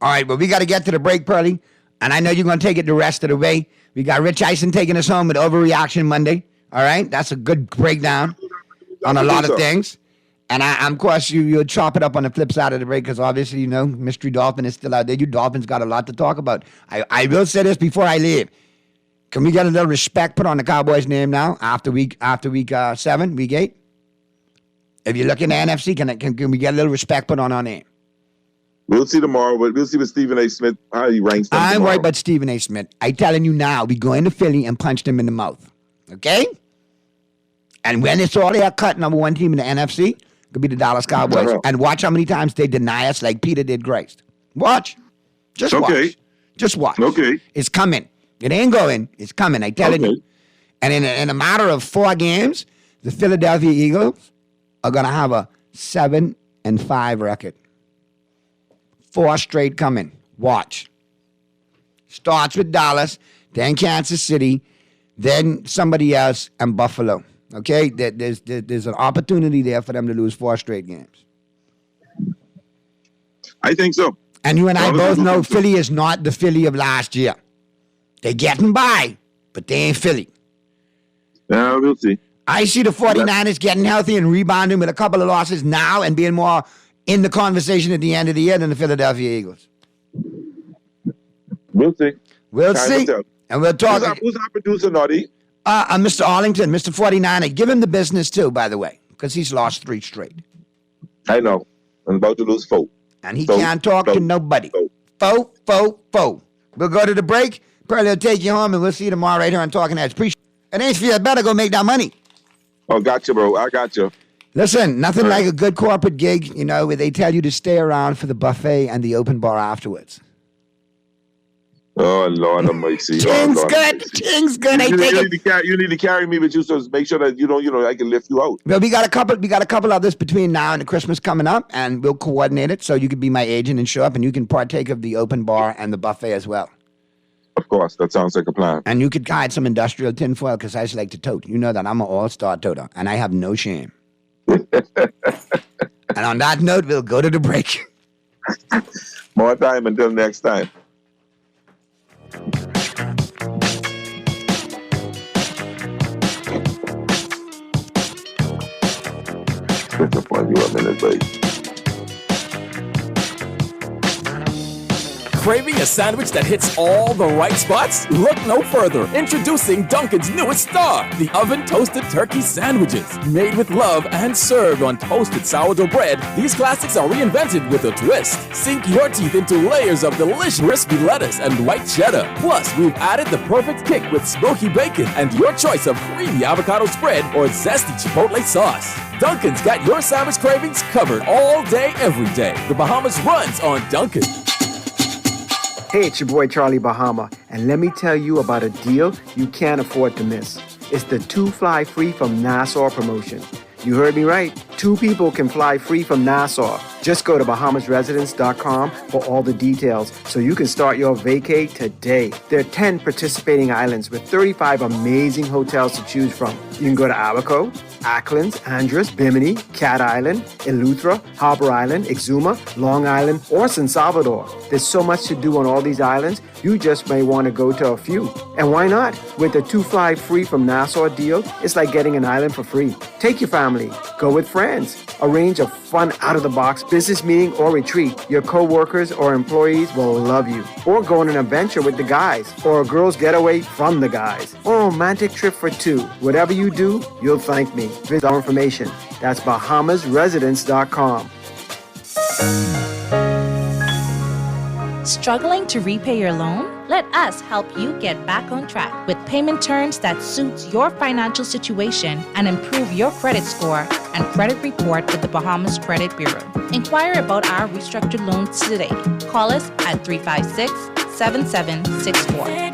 All right, well, we got to get to the break, Pearly, and I know you're going to take it the rest of the way. We got Rich Eisen taking us home with Overreaction Monday. All right, that's a good breakdown on a lot of things. And of course, you'll chop it up on the flip side of the break because obviously, Mystery Dolphin is still out there. You Dolphins got a lot to talk about. I will say this before I leave. Can we get a little respect put on the Cowboys' name now after week 7, week 8? If you look in the NFC, can we get a little respect put on our name? We'll see tomorrow, but we'll see with Stephen A. Smith how he ranks them. I'm worried about Stephen A. Smith. I'm telling you now, we go into Philly and punch them in the mouth. Okay? And when it's all there cut, number one team in the NFC could be the Dallas Cowboys. And watch how many times they deny us like Peter did Grace. Watch. Just watch. Just watch. Okay. It's coming. It ain't going. It's coming. I'm telling you. And in a matter of 4 games, the Philadelphia Eagles are going to have a 7-5 record. 4 straight coming. Watch. Starts with Dallas, then Kansas City, then somebody else, and Buffalo. Okay? There's an opportunity there for them to lose 4 straight games. I think so. And you and I both know Philly is not the Philly of last year. They're getting by, but they ain't Philly. Yeah, we'll see. I see the 49ers getting healthy and rebounding with a couple of losses now and being more in the conversation at the end of the year than the Philadelphia Eagles. We'll see. We'll see. And we'll talk. Who's our producer, Naughty? Mr. Arlington, Mr. 49er. Give him the business, too, by the way, because he's lost 3 straight. I know. I'm about to lose 4. And he can't talk to nobody. Foe. We'll go to the break. Pearly will take you home, and we'll see you tomorrow right here on Talking Heads. Appreciate it. And ain't feel better go make that money. Oh, gotcha, bro. I got you. Listen, nothing like a good corporate gig, where they tell you to stay around for the buffet and the open bar afterwards. Oh, Lord have mercy. King's good. King's good. You need to carry me with you, so make sure that I can lift you out. Well, we got a couple others between now and the Christmas coming up, and we'll coordinate it so you could be my agent and show up, and you can partake of the open bar and the buffet as well. Of course, that sounds like a plan. And you could hide some industrial tinfoil because I just like to tote. You know that I'm an all-star toter, and I have no shame. And on that note, we'll go to the break. More time until next time. Disappoint you a minute, babe. Craving a sandwich that hits all the right spots? Look no further. Introducing Dunkin's newest star, the oven toasted turkey sandwiches. Made with love and served on toasted sourdough bread, these classics are reinvented with a twist. Sink your teeth into layers of delicious crispy lettuce and white cheddar. Plus, we've added the perfect kick with smoky bacon and your choice of creamy avocado spread or zesty chipotle sauce. Dunkin's got your sandwich cravings covered all day, every day. The Bahamas runs on Dunkin'. Hey, it's your boy Charlie Bahama, and let me tell you about a deal you can't afford to miss. It's the 2 Fly Free from Nassau promotion. You heard me right. 2 people can fly free from Nassau. Just go to BahamasResidence.com for all the details so you can start your vacay today. There are 10 participating islands with 35 amazing hotels to choose from. You can go to Abaco, Acklands, Andros, Bimini, Cat Island, Eleuthera, Harbor Island, Exuma, Long Island, or San Salvador. There's so much to do on all these islands, you just may want to go to a few. And why not? With the 2 Fly Free from Nassau deal, it's like getting an island for free. Take your family. Go with friends. Arrange a fun, out-of-the-box business meeting or retreat. Your co-workers or employees will love you. Or go on an adventure with the guys. Or a girl's getaway from the guys. Or a romantic trip for 2. Whatever you do, you'll thank me. Visit our information. That's BahamasResidence.com. Struggling to repay your loan? Let us help you get back on track with payment terms that suits your financial situation and improve your credit score and credit report with the Bahamas Credit Bureau. Inquire about our restructured loans today. Call us at 356-7764.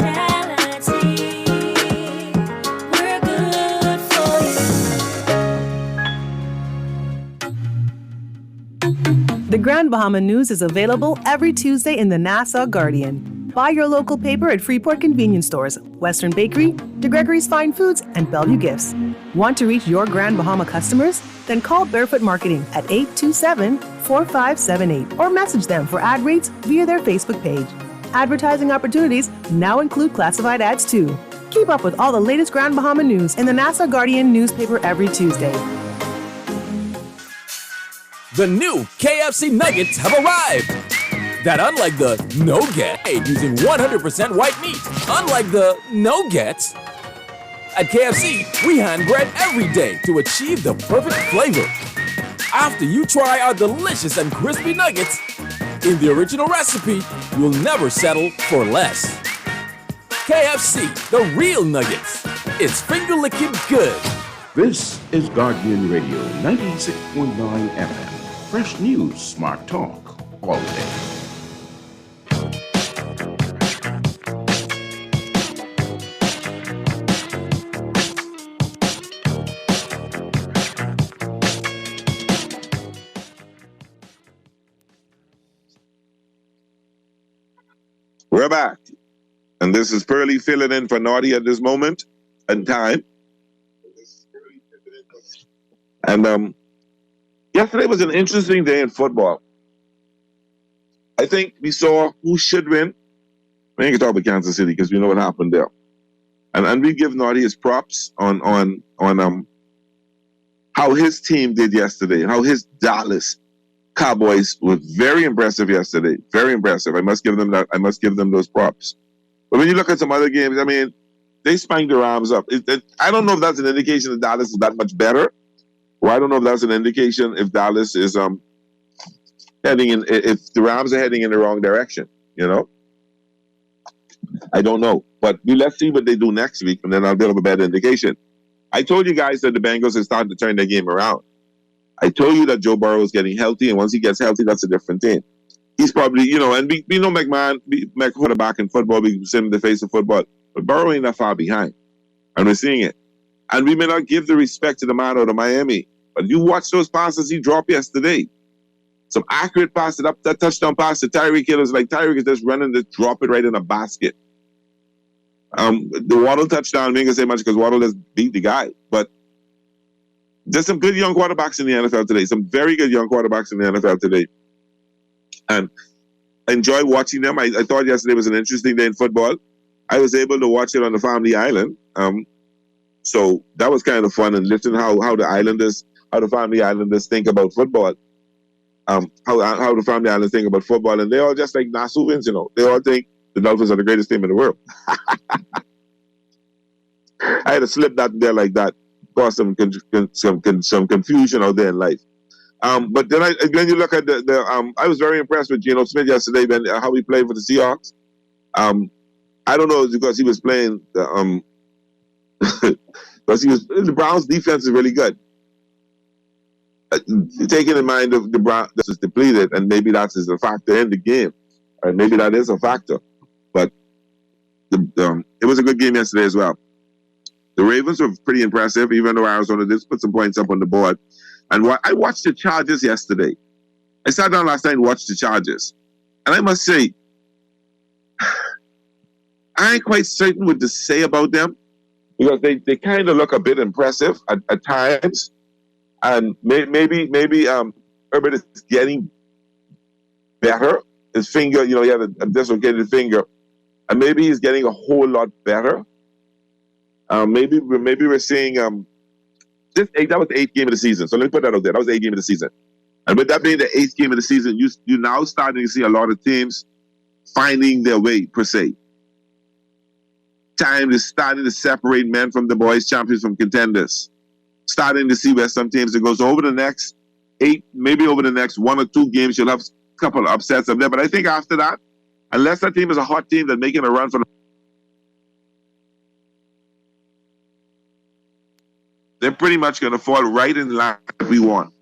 The Grand Bahama News is available every Tuesday in the Nassau Guardian. Buy your local paper at Freeport convenience stores, Western Bakery, DeGregory's Fine Foods, and Bellevue Gifts. Want to reach your Grand Bahama customers? Then call Barefoot Marketing at 827-4578 or message them for ad rates via their Facebook page. Advertising opportunities now include classified ads too. Keep up with all the latest Grand Bahama news in the Nassau Guardian newspaper every Tuesday. The new KFC nuggets have arrived. That unlike the no-get, using 100% white meat, unlike the no-gets, at KFC, we hand bread every day to achieve the perfect flavor. After you try our delicious and crispy nuggets, in the original recipe, you'll never settle for less. KFC, the real nuggets. It's finger-licking good. This is Guardian Radio 96.9 FM. Fresh news, smart talk, all day. We're back. And this is Pearly filling in for Naughty at this moment in time. And yesterday was an interesting day in football. I think we saw who should win. We ain't gonna talk about Kansas City because we know what happened there. And we give Naughty his props on how his team did yesterday, how his Dallas Cowboys were very impressive yesterday. Very impressive. I must give them that. I must give them those props. But when you look at some other games, I mean, they spanked their arms up. I don't know if that's an indication that Dallas is that much better, or I don't know if that's an indication if Dallas is heading in. If the Rams are heading in the wrong direction, you know. I don't know, but let's see what they do next week, and then I'll get a better indication. I told you guys that the Bengals are starting to turn their game around. I told you that Joe Burrow is getting healthy, and once he gets healthy, that's a different thing. He's probably, you know, and we know McMahon, quarterback in football, we see him in the face of football, but Burrow ain't that far behind, and we're seeing it. And we may not give the respect to the man out of Miami, but you watch those passes he dropped yesterday. Some accurate passes, up that touchdown pass to Tyreek Hill is like Tyreek is just running, just drop it right in a basket. The Waddle touchdown, we ain't gonna say much because Waddle just beat the guy, but there's some good young quarterbacks in the NFL today. Some very good young quarterbacks in the NFL today. And I enjoy watching them. I thought yesterday was an interesting day in football. I was able to watch it on the Family Island. So that was kind of fun, and listen how the Family Islanders think about football. How the Family Islanders think about football. And they all just like Nassauans, you know. They all think the Dolphins are the greatest team in the world. I had to slip that in there like that. Cause some confusion out there in life. But then when you look at I was very impressed with Geno Smith yesterday, how he played for the Seahawks. I don't know if it's because he was playing because the Browns defense is really good. Taking in mind the Browns is depleted, and maybe that is a factor in the game. Maybe that is a factor. But it was a good game yesterday as well. The Ravens were pretty impressive, even though Arizona did put some points up on the board. And I watched the Chargers yesterday. I sat down last night and watched the Chargers. And I must say, I ain't quite certain what to say about them because they kind of look a bit impressive at times. And maybe Herbert is getting better. His finger, you know, he had a dislocated finger. And maybe he's getting a whole lot better. Maybe we're seeing that was the 8th game of the season. So let me put that out there. That was the 8th game of the season. And with that being the 8th game of the season, you're now starting to see a lot of teams finding their way, per se. Time is starting to separate men from the boys, champions from contenders. Starting to see where some teams it goes. So over the next 8, maybe over the next 1 or 2 games, you'll have a couple of upsets up there. But I think after that, unless that team is a hot team that's making a run for the they're pretty much going to fall right in line if we want.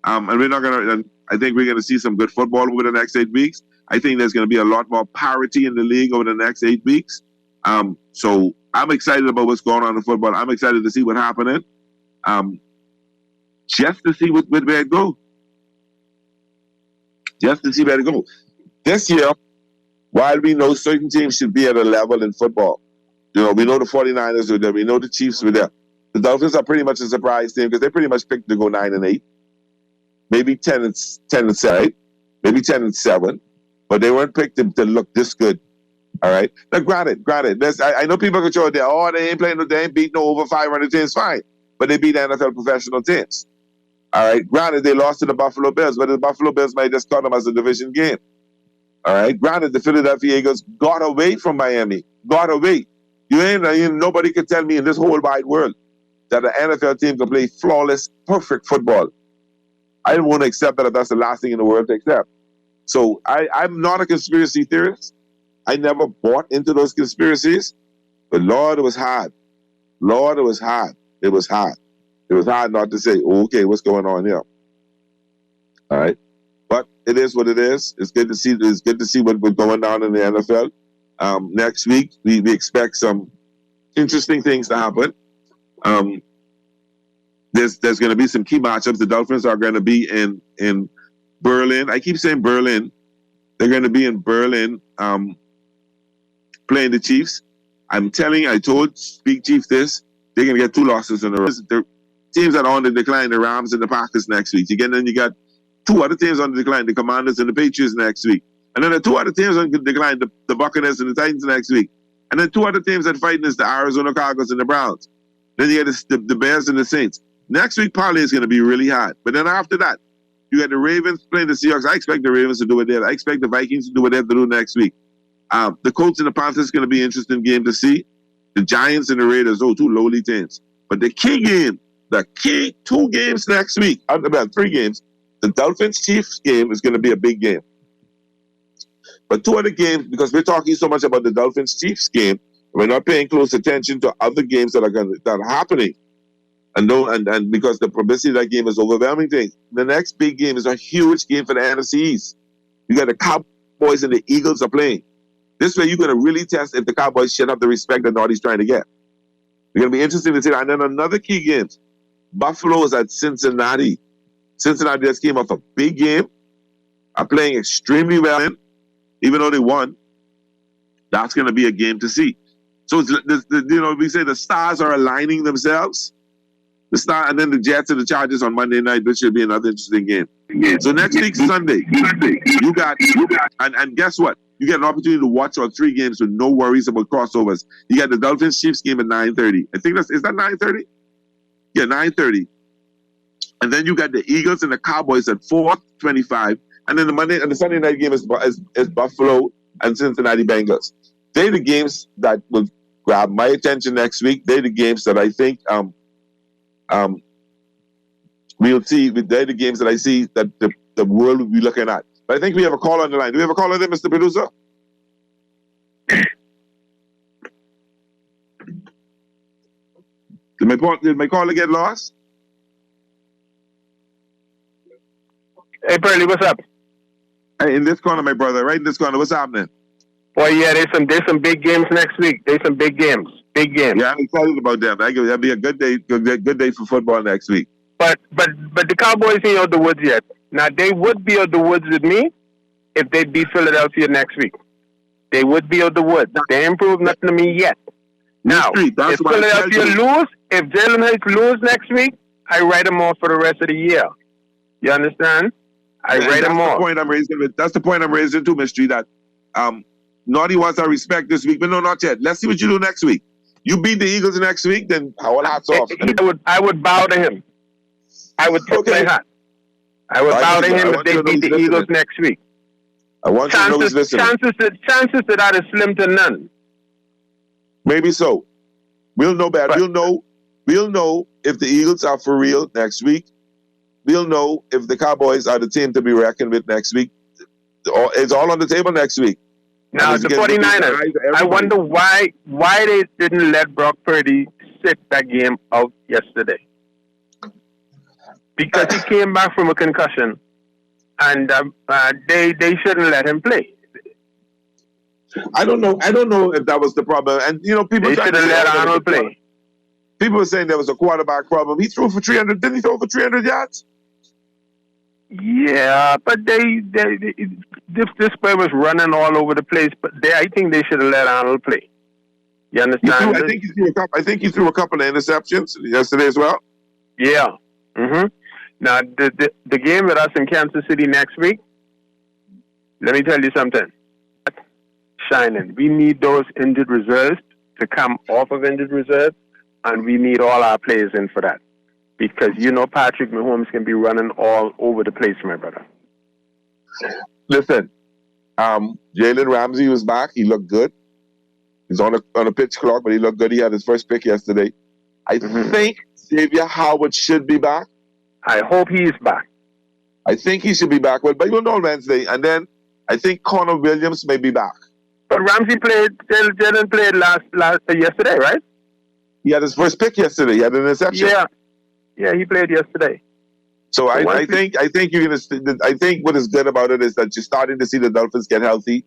And we're not going to, I think we're going to see some good football over the next 8 weeks. I think there's going to be a lot more parity in the league over the next 8 weeks. So I'm excited about what's going on in football. I'm excited to see what's happening. Just to see where it goes. Just to see where it goes. This year, while we know certain teams should be at a level in football, we know the 49ers were there, we know the Chiefs were there. The Dolphins are pretty much a surprise team because they pretty much picked to go 9-8, maybe 10-7, maybe 10-7, but they weren't picked to look this good. All right. Now, granted, I know people can show it there. Oh, they ain't beat no over 500 teams. Fine, but they beat NFL professional teams. All right. Granted, they lost to the Buffalo Bills, but the Buffalo Bills might just count them as a division game. All right. Granted, the Philadelphia Eagles got away from Miami. Got away. Nobody can tell me in this whole wide world that an NFL team can play flawless, perfect football. I don't want to accept that that's the last thing in the world to accept. So I'm not a conspiracy theorist. I never bought into those conspiracies, but Lord, it was hard. Lord, it was hard. It was hard. It was hard not to say, okay, what's going on here? All right. But it is what it is. It's good to see. It's good to see what's going on in the NFL. Next week, we expect some interesting things to happen. There's going to be some key matchups. The Dolphins are going to be in Berlin. I keep saying Berlin. They're going to be in Berlin playing the Chiefs. I told Big Chief this. They're going to get 2 losses in a row. The teams that are on the decline, the Rams and the Packers next week. Then you got 2 other teams on the decline, the Commanders and the Patriots next week. And then the 2 other teams on the decline, the Buccaneers and the Titans next week. And then 2 other teams that fighting is the Arizona Cardinals and the Browns. Then you get the Bears and the Saints. Next week probably is going to be really hard. But then after that, you got the Ravens playing the Seahawks. I expect the Ravens to do what they have. I expect the Vikings to do what they have to do next week. The Colts and the Panthers is going to be an interesting game to see. The Giants and the Raiders, 2 lowly teams. But the key 2 games next week, about 3 games, the Dolphins-Chiefs game is going to be a big game. But 2 other games, because we're talking so much about the Dolphins-Chiefs game, we're not paying close attention to other games that are happening. And because the publicity of that game is overwhelming things. The next big game is a huge game for the NFC East. You got the Cowboys and the Eagles are playing. This way you're going to really test if the Cowboys should have the respect that Naughty's trying to get. It's going to be interesting to see that. And then another key game, Buffalo is at Cincinnati. Cincinnati just came off a big game, are playing extremely well, even though they won. That's going to be a game to see. So, we say the stars are aligning themselves. And then the Jets and the Chargers on Monday night, which should be another interesting game. So next week, Sunday, you got, and guess what? You get an opportunity to watch all 3 games with no worries about crossovers. You got the Dolphins-Chiefs game at 9:30. I think is that 9:30? Yeah, 9:30. And then you got the Eagles and the Cowboys at 4:25. And then the Sunday night game is Buffalo and Cincinnati Bengals. They're the games that will grab my attention next week. They're the games that I think we'll see. They're the games that I see that the world will be looking at. But I think we have a call on the line. Do we have a call on there, Mr. Producer? Did my caller get lost? Hey, Pearly, what's up? Hey, in this corner, my brother, right in this corner, what's happening? Well, yeah, there's some big games next week. There's some big games. Big games. Yeah, I'm excited about that. That'll be a good day for football next week. But the Cowboys ain't out the woods yet. Now, they would be out the woods with me if they beat Philadelphia next week. They would be out the woods. They ain't proved nothing to me yet. Now, if Philadelphia lose, if Jalen Hurts lose next week, I write them off for the rest of the year. You understand? I write them off. That's the point I'm raising too, Mystery, that Naughty wants our respect this week, but no, not yet. Let's see what you do next week. You beat the Eagles next week, then all hats off. I would bow to him. I would tip my hat. I would bow to him if they beat the Eagles next week. I want you to know he's listening. Chances to that is slim to none. Maybe so. We'll know better. We'll know if the Eagles are for real next week. We'll know if the Cowboys are the team to be reckoned with next week. It's all on the table next week. Now, the 49ers, I wonder why they didn't let Brock Purdy sit that game out yesterday. Because he came back from a concussion, and they shouldn't let him play. I don't know if that was the problem. And, people... They should have let Arnold play. People were saying there was a quarterback problem. He threw for 300. Didn't he throw for 300 yards? Yeah, but this player was running all over the place. But I think they should have let Arnold play. You understand? I think he threw a couple of interceptions yesterday as well. Yeah. Now the game with us in Kansas City next week. Let me tell you something. Shining. We need those injured reserves to come off of injured reserve, and we need all our players in for that. Because Patrick Mahomes can be running all over the place, my brother. Listen, Jalen Ramsey was back. He looked good. He's on a pitch clock, but he looked good. He had his first pick yesterday. I think Xavier Howard should be back. I hope he is back. I think he should be back. But you'll know on Wednesday. And then I think Connor Williams may be back. But Ramsey Jalen played yesterday, right? He had his first pick yesterday. He had an interception. Yeah, he played yesterday. So I think you're gonna. I think what is good about it is that you're starting to see the Dolphins get healthy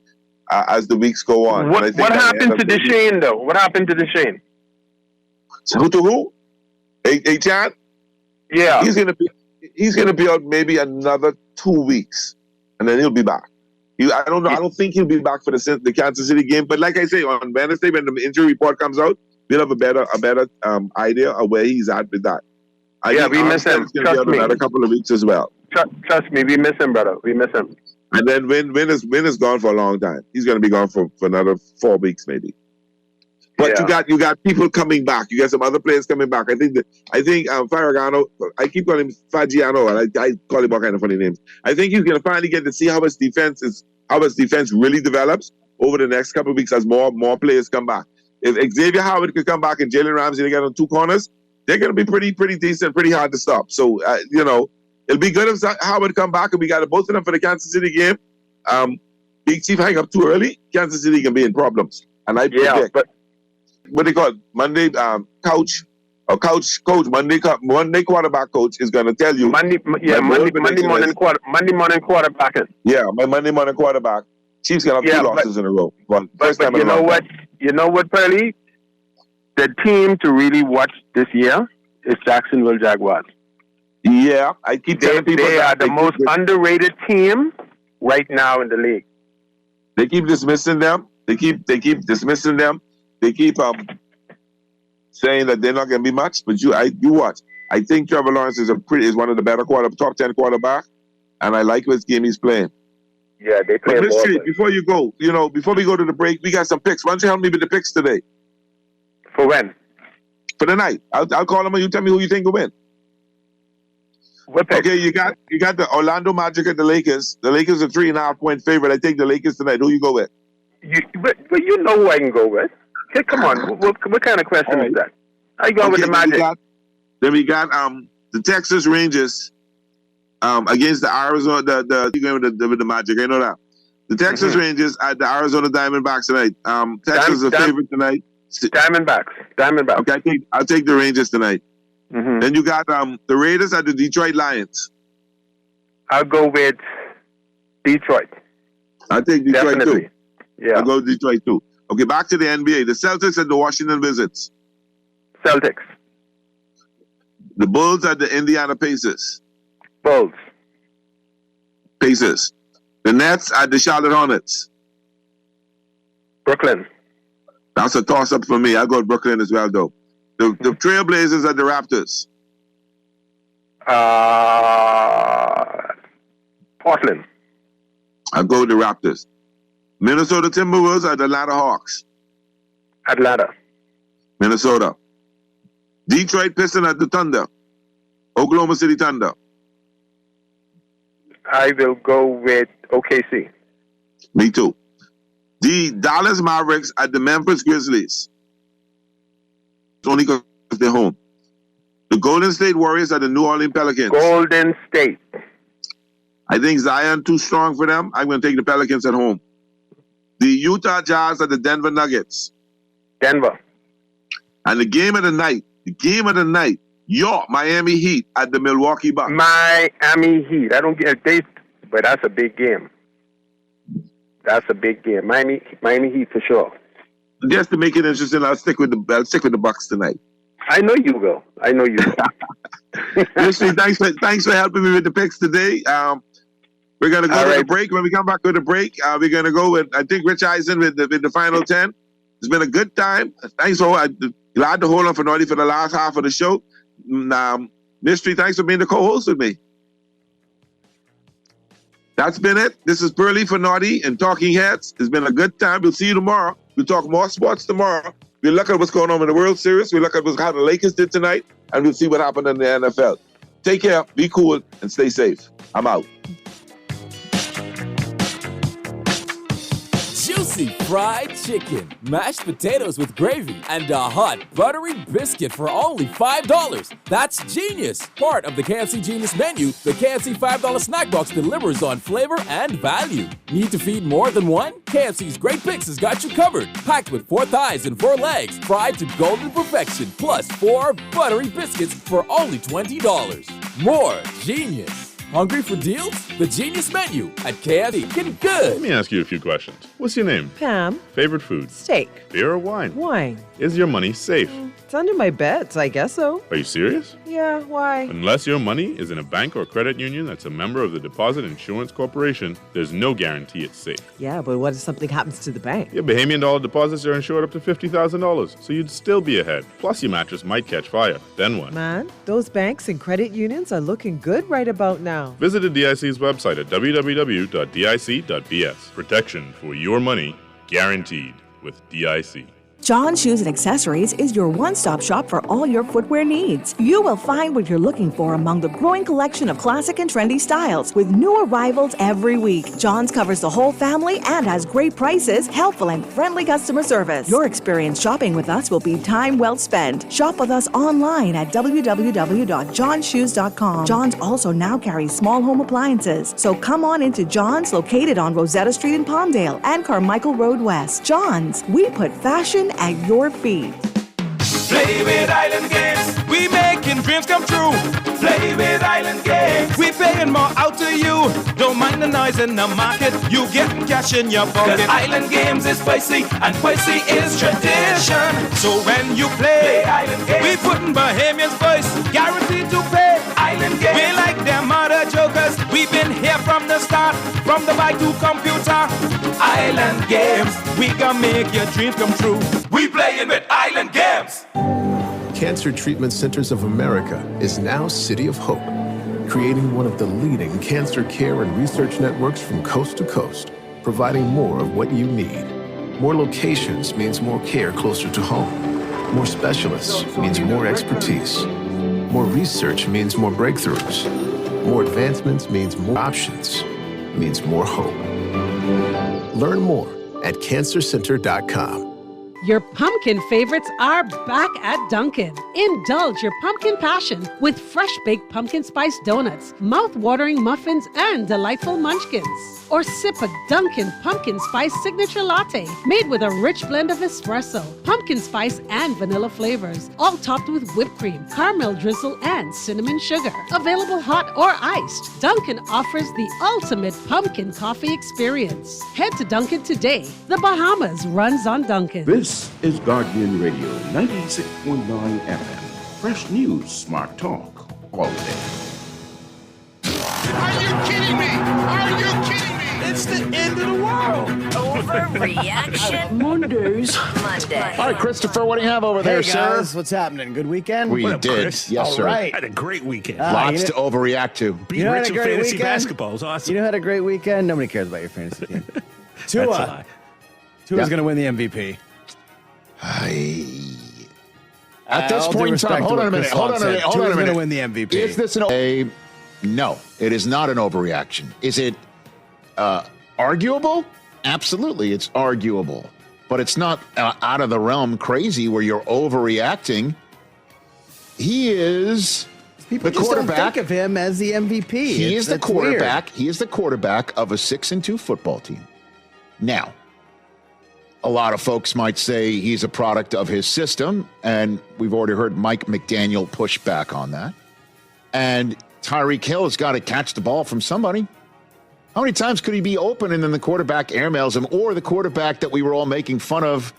as the weeks go on. What happened to Deshane though? What happened to Deshane? So to who? Achane? Yeah, he's gonna be out maybe another 2 weeks, and then he'll be back. I don't know. I don't think he'll be back for the Kansas City game. But like I say, on Wednesday when the injury report comes out, we'll have a better idea of where he's at with that. We miss him. Trust me. Another couple of weeks as well. Trust me, we miss him, brother. We miss him. And then Win is gone for a long time. He's going to be gone for another 4 weeks maybe. But you got people coming back. You got some other players coming back. I think Faragano. I keep calling him Fagiano, and I call him all kind of funny names. I think he's going to finally get to see how his defense really develops over the next couple of weeks as more players come back. If Xavier Howard could come back and Jalen Ramsey they get on 2 corners, they're going to be pretty decent, pretty hard to stop. So it'll be good if Howard come back and we got both of them for the Kansas City game. Big Chief hang up too early, Kansas City can be in problems. And I predict, but what they call it, Monday coach Monday quarterback coach is going to tell you Monday morning quarterback. Yeah, my Monday morning quarterback. Chiefs going to have 2 losses in a row. But you know what? You know what, Pearly? The team to really watch this year is Jacksonville Jaguars. Yeah, I keep telling people they are the most underrated team right now in the league. They keep dismissing them. They keep dismissing them. They keep saying that they're not going to be much. But you watch. I think Trevor Lawrence is one of the better top 10 quarterback, and I like which game he's playing. Yeah, they play. But Street, before you go, before we go to the break, we got some picks. Why don't you help me with the picks today? For when? For the night. I'll call them and you tell me who you think will win. What pick? Okay, you got the Orlando Magic and the Lakers. The Lakers are 3.5-point favorite. I take the Lakers tonight. Who you go with? But you know who I can go with. Hey, come on. What kind of question is that? I go with the Magic. Then we got the Texas Rangers against the Arizona. You going with the Magic? I know that. The Texas Rangers at the Arizona Diamondbacks tonight. Texas is a favorite tonight. Diamondbacks. Okay, I'll take the Rangers tonight. Then you got the Raiders at the Detroit Lions. I'll go with Detroit. I'll take Detroit too. Yeah. I'll go with Detroit too. Okay, back to the NBA. The Celtics at the Washington Wizards. Celtics. The Bulls at the Indiana Pacers. Bulls. Pacers. The Nets at the Charlotte Hornets. Brooklyn. That's a toss-up for me. I'll go with Brooklyn as well, though. The Trailblazers at the Raptors. Portland. I'll go with the Raptors. Minnesota Timberwolves at the Atlanta Hawks. Atlanta. Minnesota. Detroit Pistons at the Thunder. Oklahoma City Thunder. I will go with OKC. Me too. The Dallas Mavericks at the Memphis Grizzlies. It's only because they're home. The Golden State Warriors at the New Orleans Pelicans. Golden State. I think Zion too strong for them. I'm going to take the Pelicans at home. The Utah Jazz at the Denver Nuggets. Denver. And the game of the night, your Miami Heat at the Milwaukee Bucks. Miami Heat. I don't get this, but that's a big game. That's a big game. Miami Heat for sure. Just to make it interesting, I'll stick with the Bucks tonight. I know you will. I know you will. Listen, thanks for helping me with the picks today. We're gonna go to a break. When we come back with a break, we're gonna go with I think Rich Eisen with the final 10. It's been a good time. Thanks for glad to hold on for Naughty for the last half of the show. Mystery, thanks for being the co-host with me. That's been it. This is Burley for Naughty and Talking Heads. It's been a good time. We'll see you tomorrow. We'll talk more sports tomorrow. We'll look at what's going on in the World Series. We'll look at how the Lakers did tonight, and we'll see what happened in the NFL. Take care, be cool, and stay safe. I'm out. Juicy fried chicken, mashed potatoes with gravy, and a hot buttery biscuit for only $5. That's genius! Part of the KFC Genius menu, the KFC $5 snack box delivers on flavor and value. Need to feed more than one? KFC's Great Picks has got you covered. Packed with 4 thighs and 4 legs, fried to golden perfection, plus 4 buttery biscuits for only $20. More genius! Hungry for deals? The Genius Menu at KFC. Get good. Let me ask you a few questions. What's your name? Pam. Favorite food? Steak. Beer or wine? Wine. Is your money safe? It's under my bed, so I guess so. Are you serious? Yeah, why? Unless your money is in a bank or credit union that's a member of the Deposit Insurance Corporation, there's no guarantee it's safe. Yeah, but what if something happens to the bank? Your Bahamian dollar deposits are insured up to $50,000, so you'd still be ahead. Plus, your mattress might catch fire. Then what? Man, those banks and credit unions are looking good right about now. Visit the DIC's website at www.dic.bs. Protection for your money, guaranteed with DIC. John Shoes and Accessories is your one-stop shop for all your footwear needs. You will find what you're looking for among the growing collection of classic and trendy styles with new arrivals every week. John's covers the whole family and has great prices, helpful and friendly customer service. Your experience shopping with us will be time well spent. Shop with us online at www.johnshoes.com. John's also now carries small home appliances, so come on into John's, located on Rosetta Street in Palmdale and Carmichael Road West. John's, we put fashion at your feet. Play with Island Games, we making dreams come true. Play with Island Games, we paying more out to you. Don't mind the noise in the market, you getting cash in your pocket. 'Cause Island Games is spicy, and spicy is tradition. So when you play Island Games, we putting Bahamians first, guaranteed to pay. Island Games, we like them other jokers. We've been here from the start, from the bike to computer. Island Games, we gonna make your dreams come true. We playing with Island Games. Cancer Treatment Centers of America is now City of Hope, creating one of the leading cancer care and research networks from coast to coast, providing more of what you need. More locations means more care closer to home. More specialists means more expertise. More research means more breakthroughs. More advancements means more options, means more hope. Learn more at cancercenter.com. Your pumpkin favorites are back at Dunkin'. Indulge your pumpkin passion with fresh-baked pumpkin spice donuts, mouth-watering muffins, and delightful munchkins. Or sip a Dunkin' pumpkin spice signature latte made with a rich blend of espresso, pumpkin spice, and vanilla flavors, all topped with whipped cream, caramel drizzle, and cinnamon sugar. Available hot or iced, Dunkin' offers the ultimate pumpkin coffee experience. Head to Dunkin' today. The Bahamas runs on Dunkin'. This is Guardian Radio 96.9 FM. Fresh news, smart talk, all day. Are you kidding me? Are you kidding me? It's the end of the world. Overreaction Monday. All right, Christopher, what do you have over there, Hey sir? guys, what's happening? Good weekend? We What up, did. Chris? Yes, All sir. right. Had a great weekend. Lots to overreact to. You know, had a great fantasy weekend? basketball is awesome. You know, had a great weekend. Nobody cares about your fantasy team. That's a Tua. lie. Tua's Yeah. going to win the MVP. At this All point due in time, respect hold to on a what minute. Chris Hold Long on a said, minute. Hold on a Tua's minute. gonna win the MVP. Is this no? It is not an overreaction. Is it arguable? Absolutely, it's arguable, but it's not out of the realm crazy where you're overreacting. He is People the just don't quarterback. think of him as the MVP. He is the That's weird. quarterback. He is the quarterback of a 6-2 football team. Now, a lot of folks might say he's a product of his system, and we've already heard Mike McDaniel push back on that. And Tyreek Hill has got to catch the ball from somebody. How many times could he be open and then the quarterback airmails him, or the quarterback that we were all making fun of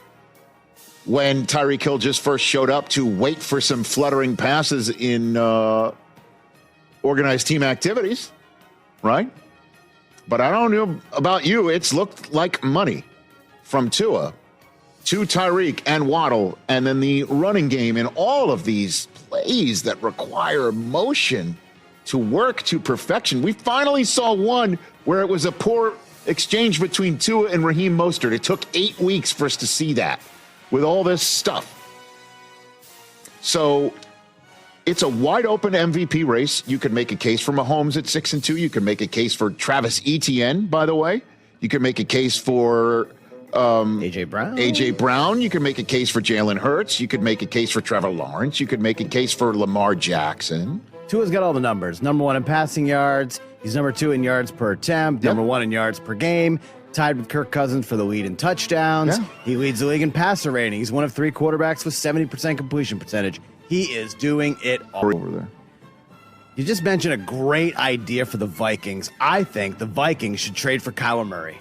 when Tyreek Hill just first showed up to wait for some fluttering passes in organized team activities, right? But I don't know about you. It's looked like money from Tua to Tyreek and Waddle, and then the running game and all of these plays that require motion to work to perfection. We finally saw one where it was a poor exchange between Tua and Raheem Mostert. It took 8 weeks for us to see that with all this stuff. So it's a wide open MVP race. You could make a case for Mahomes at 6-2. You could make a case for Travis Etienne, by the way. You could make a case for AJ Brown. You could make a case for Jalen Hurts. You could make a case for Trevor Lawrence. You could make a case for Lamar Jackson. Tua's got all the numbers. Number 1 in passing yards. He's number 2 in yards per attempt. Number 1 in yards per game. Tied with Kirk Cousins for the lead in touchdowns. Yeah. He leads the league in passer rating. He's one of 3 quarterbacks with 70% completion percentage. He is doing it all over there. You just mentioned a great idea for the Vikings. I think the Vikings should trade for Kyler Murray.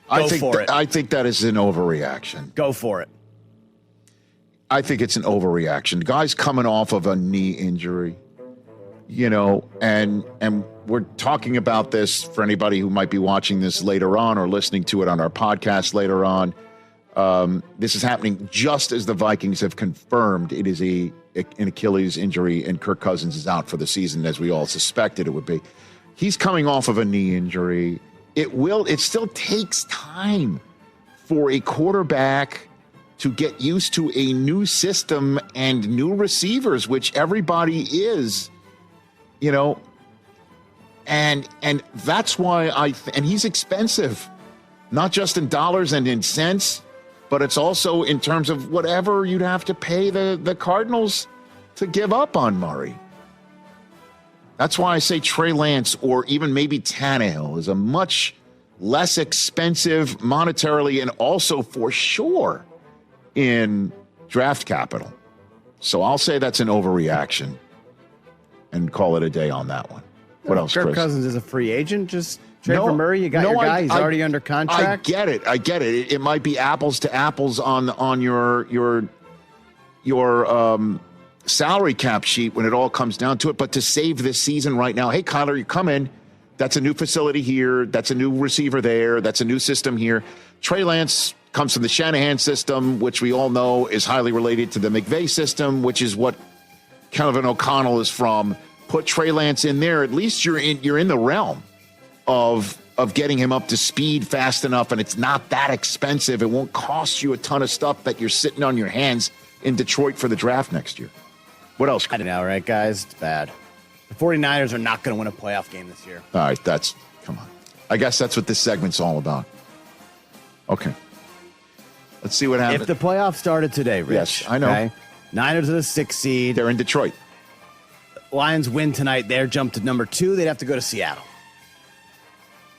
Go for it. I think that is an overreaction. Go for it. I think it's an overreaction. The guy's coming off of a knee injury, and we're talking about this for anybody who might be watching this later on or listening to it on our podcast later on. This is happening just as the Vikings have confirmed it is an Achilles injury and Kirk Cousins is out for the season, as we all suspected it would be. He's coming off of a knee injury. It still takes time for a quarterback to get used to a new system and new receivers, which everybody is, and that's why and he's expensive, not just in dollars and in cents, but it's also in terms of whatever you'd have to pay the Cardinals to give up on Murray. That's why I say Trey Lance or even maybe Tannehill is a much less expensive monetarily and also for sure in draft capital. So I'll say that's an overreaction and call it a day on that one. What else, Kirk Chris? Cousins is a free agent. Just trade for Murray. You got your guy. He's already under contract. I get it. It might be apples to apples on your salary cap sheet when it all comes down to it. But to save this season right now, hey, Kyler, you come in. That's a new facility here. That's a new receiver there. That's a new system here. Trey Lance comes from the Shanahan system, which we all know is highly related to the McVay system, which is what Kevin O'Connell is from. Put Trey Lance in there. At least you're in the realm of getting him up to speed fast enough, and it's not that expensive. It won't cost you a ton of stuff that you're sitting on your hands in Detroit for the draft next year. What else? I don't know, right, guys? It's bad. The 49ers are not going to win a playoff game this year. All right, come on. I guess that's what this segment's all about. Okay. Let's see what happens. If the playoffs started today, Rich. Yes, I know. Okay? Niners are the 6th seed. They're in Detroit. Lions win tonight. They're jumped to number 2. They'd have to go to Seattle.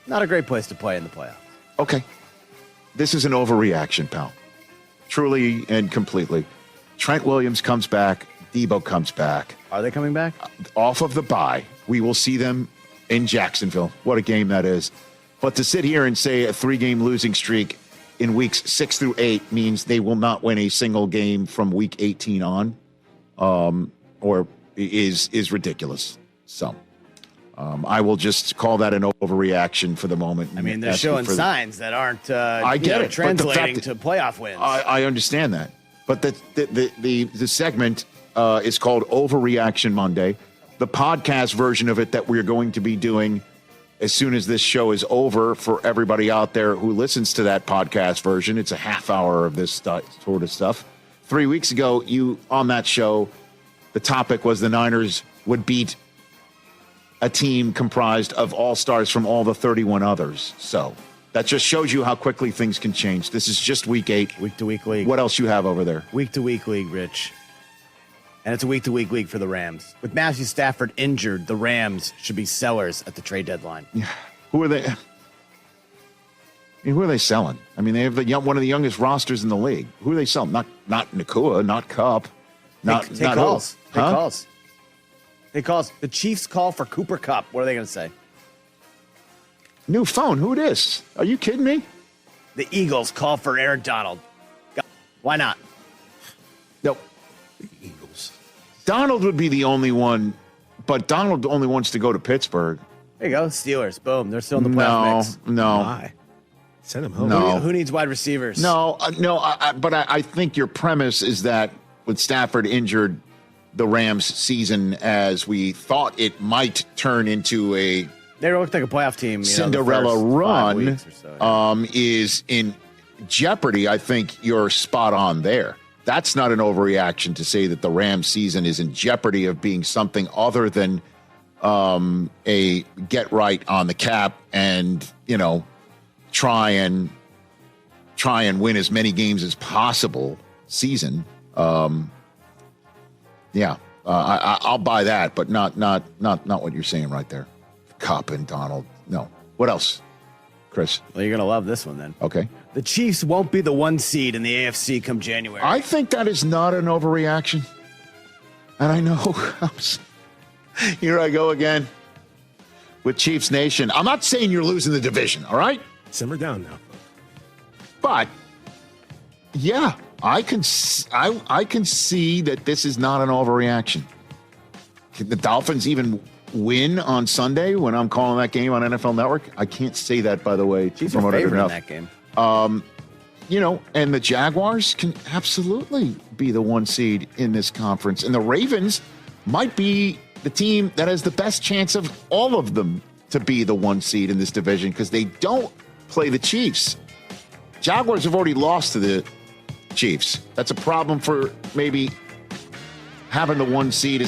Not a great place to play in the playoffs. Okay. This is an overreaction, pal. Truly and completely. Trent Williams comes back. Debo comes back. Are they coming back? Off of the bye. We will see them in Jacksonville. What a game that is. But to sit here and say a 3-game losing streak in weeks 6 through 8 means they will not win a single game from week 18 on, or is ridiculous. So I will just call that an overreaction for the moment. I mean, they're showing signs that aren't translating to playoff wins. I understand that. But the segment is called Overreaction Monday. The podcast version of it that we're going to be doing as soon as this show is over for everybody out there who listens to that podcast version. It's a half hour of this sort of stuff. 3 weeks ago, on that show, the topic was the Niners would beat a team comprised of all-stars from all the 31 others. So that just shows you how quickly things can change. This is just week 8. Week-to-week league. What else you have over there? Week-to-week league, Rich. And it's a week-to-week league for the Rams. With Matthew Stafford injured, the Rams should be sellers at the trade deadline. Yeah. Who are they? I mean, who are they selling? I mean, they have one of the youngest rosters in the league. Who are they selling? Not Nakua, not Kupp. Take calls. Take calls. The Chiefs call for Cooper Kupp. What are they going to say? New phone. Who dis? Are you kidding me? The Eagles call for Aaron Donald. Why not? Nope. The Eagles. Donald would be the only one, but Donald only wants to go to Pittsburgh. There you go. Steelers. Boom. They're still in the playoff mix. No. Why? Send him home. No. Who needs wide receivers? No. But I think your premise is that with Stafford injured, the Rams season, as we thought it might turn into a They looked like a playoff team. Cinderella the first 5 run, weeks or so, is in jeopardy. I think you're spot on there. That's not an overreaction to say that the Rams season is in jeopardy of being something other than a get right on the cap and, try and win as many games as possible season. I'll buy that, but not what you're saying right there. Kupp and Donald. No. What else, Chris? Well, you're going to love this one then. Okay. The Chiefs won't be the 1 seed in the AFC come January. I think that is not an overreaction. And I know here I go again with Chiefs Nation. I'm not saying you're losing the division, all right? Simmer down now. But yeah, I can see that this is not an overreaction. Can the Dolphins even win on Sunday when I'm calling that game on NFL Network? I can't say that, by the way. Chiefs are favored in that game. And the Jaguars can absolutely be the 1 seed in this conference. And the Ravens might be the team that has the best chance of all of them to be the 1 seed in this division because they don't play the Chiefs. Jaguars have already lost to the Chiefs. That's a problem for maybe having the 1 seed as a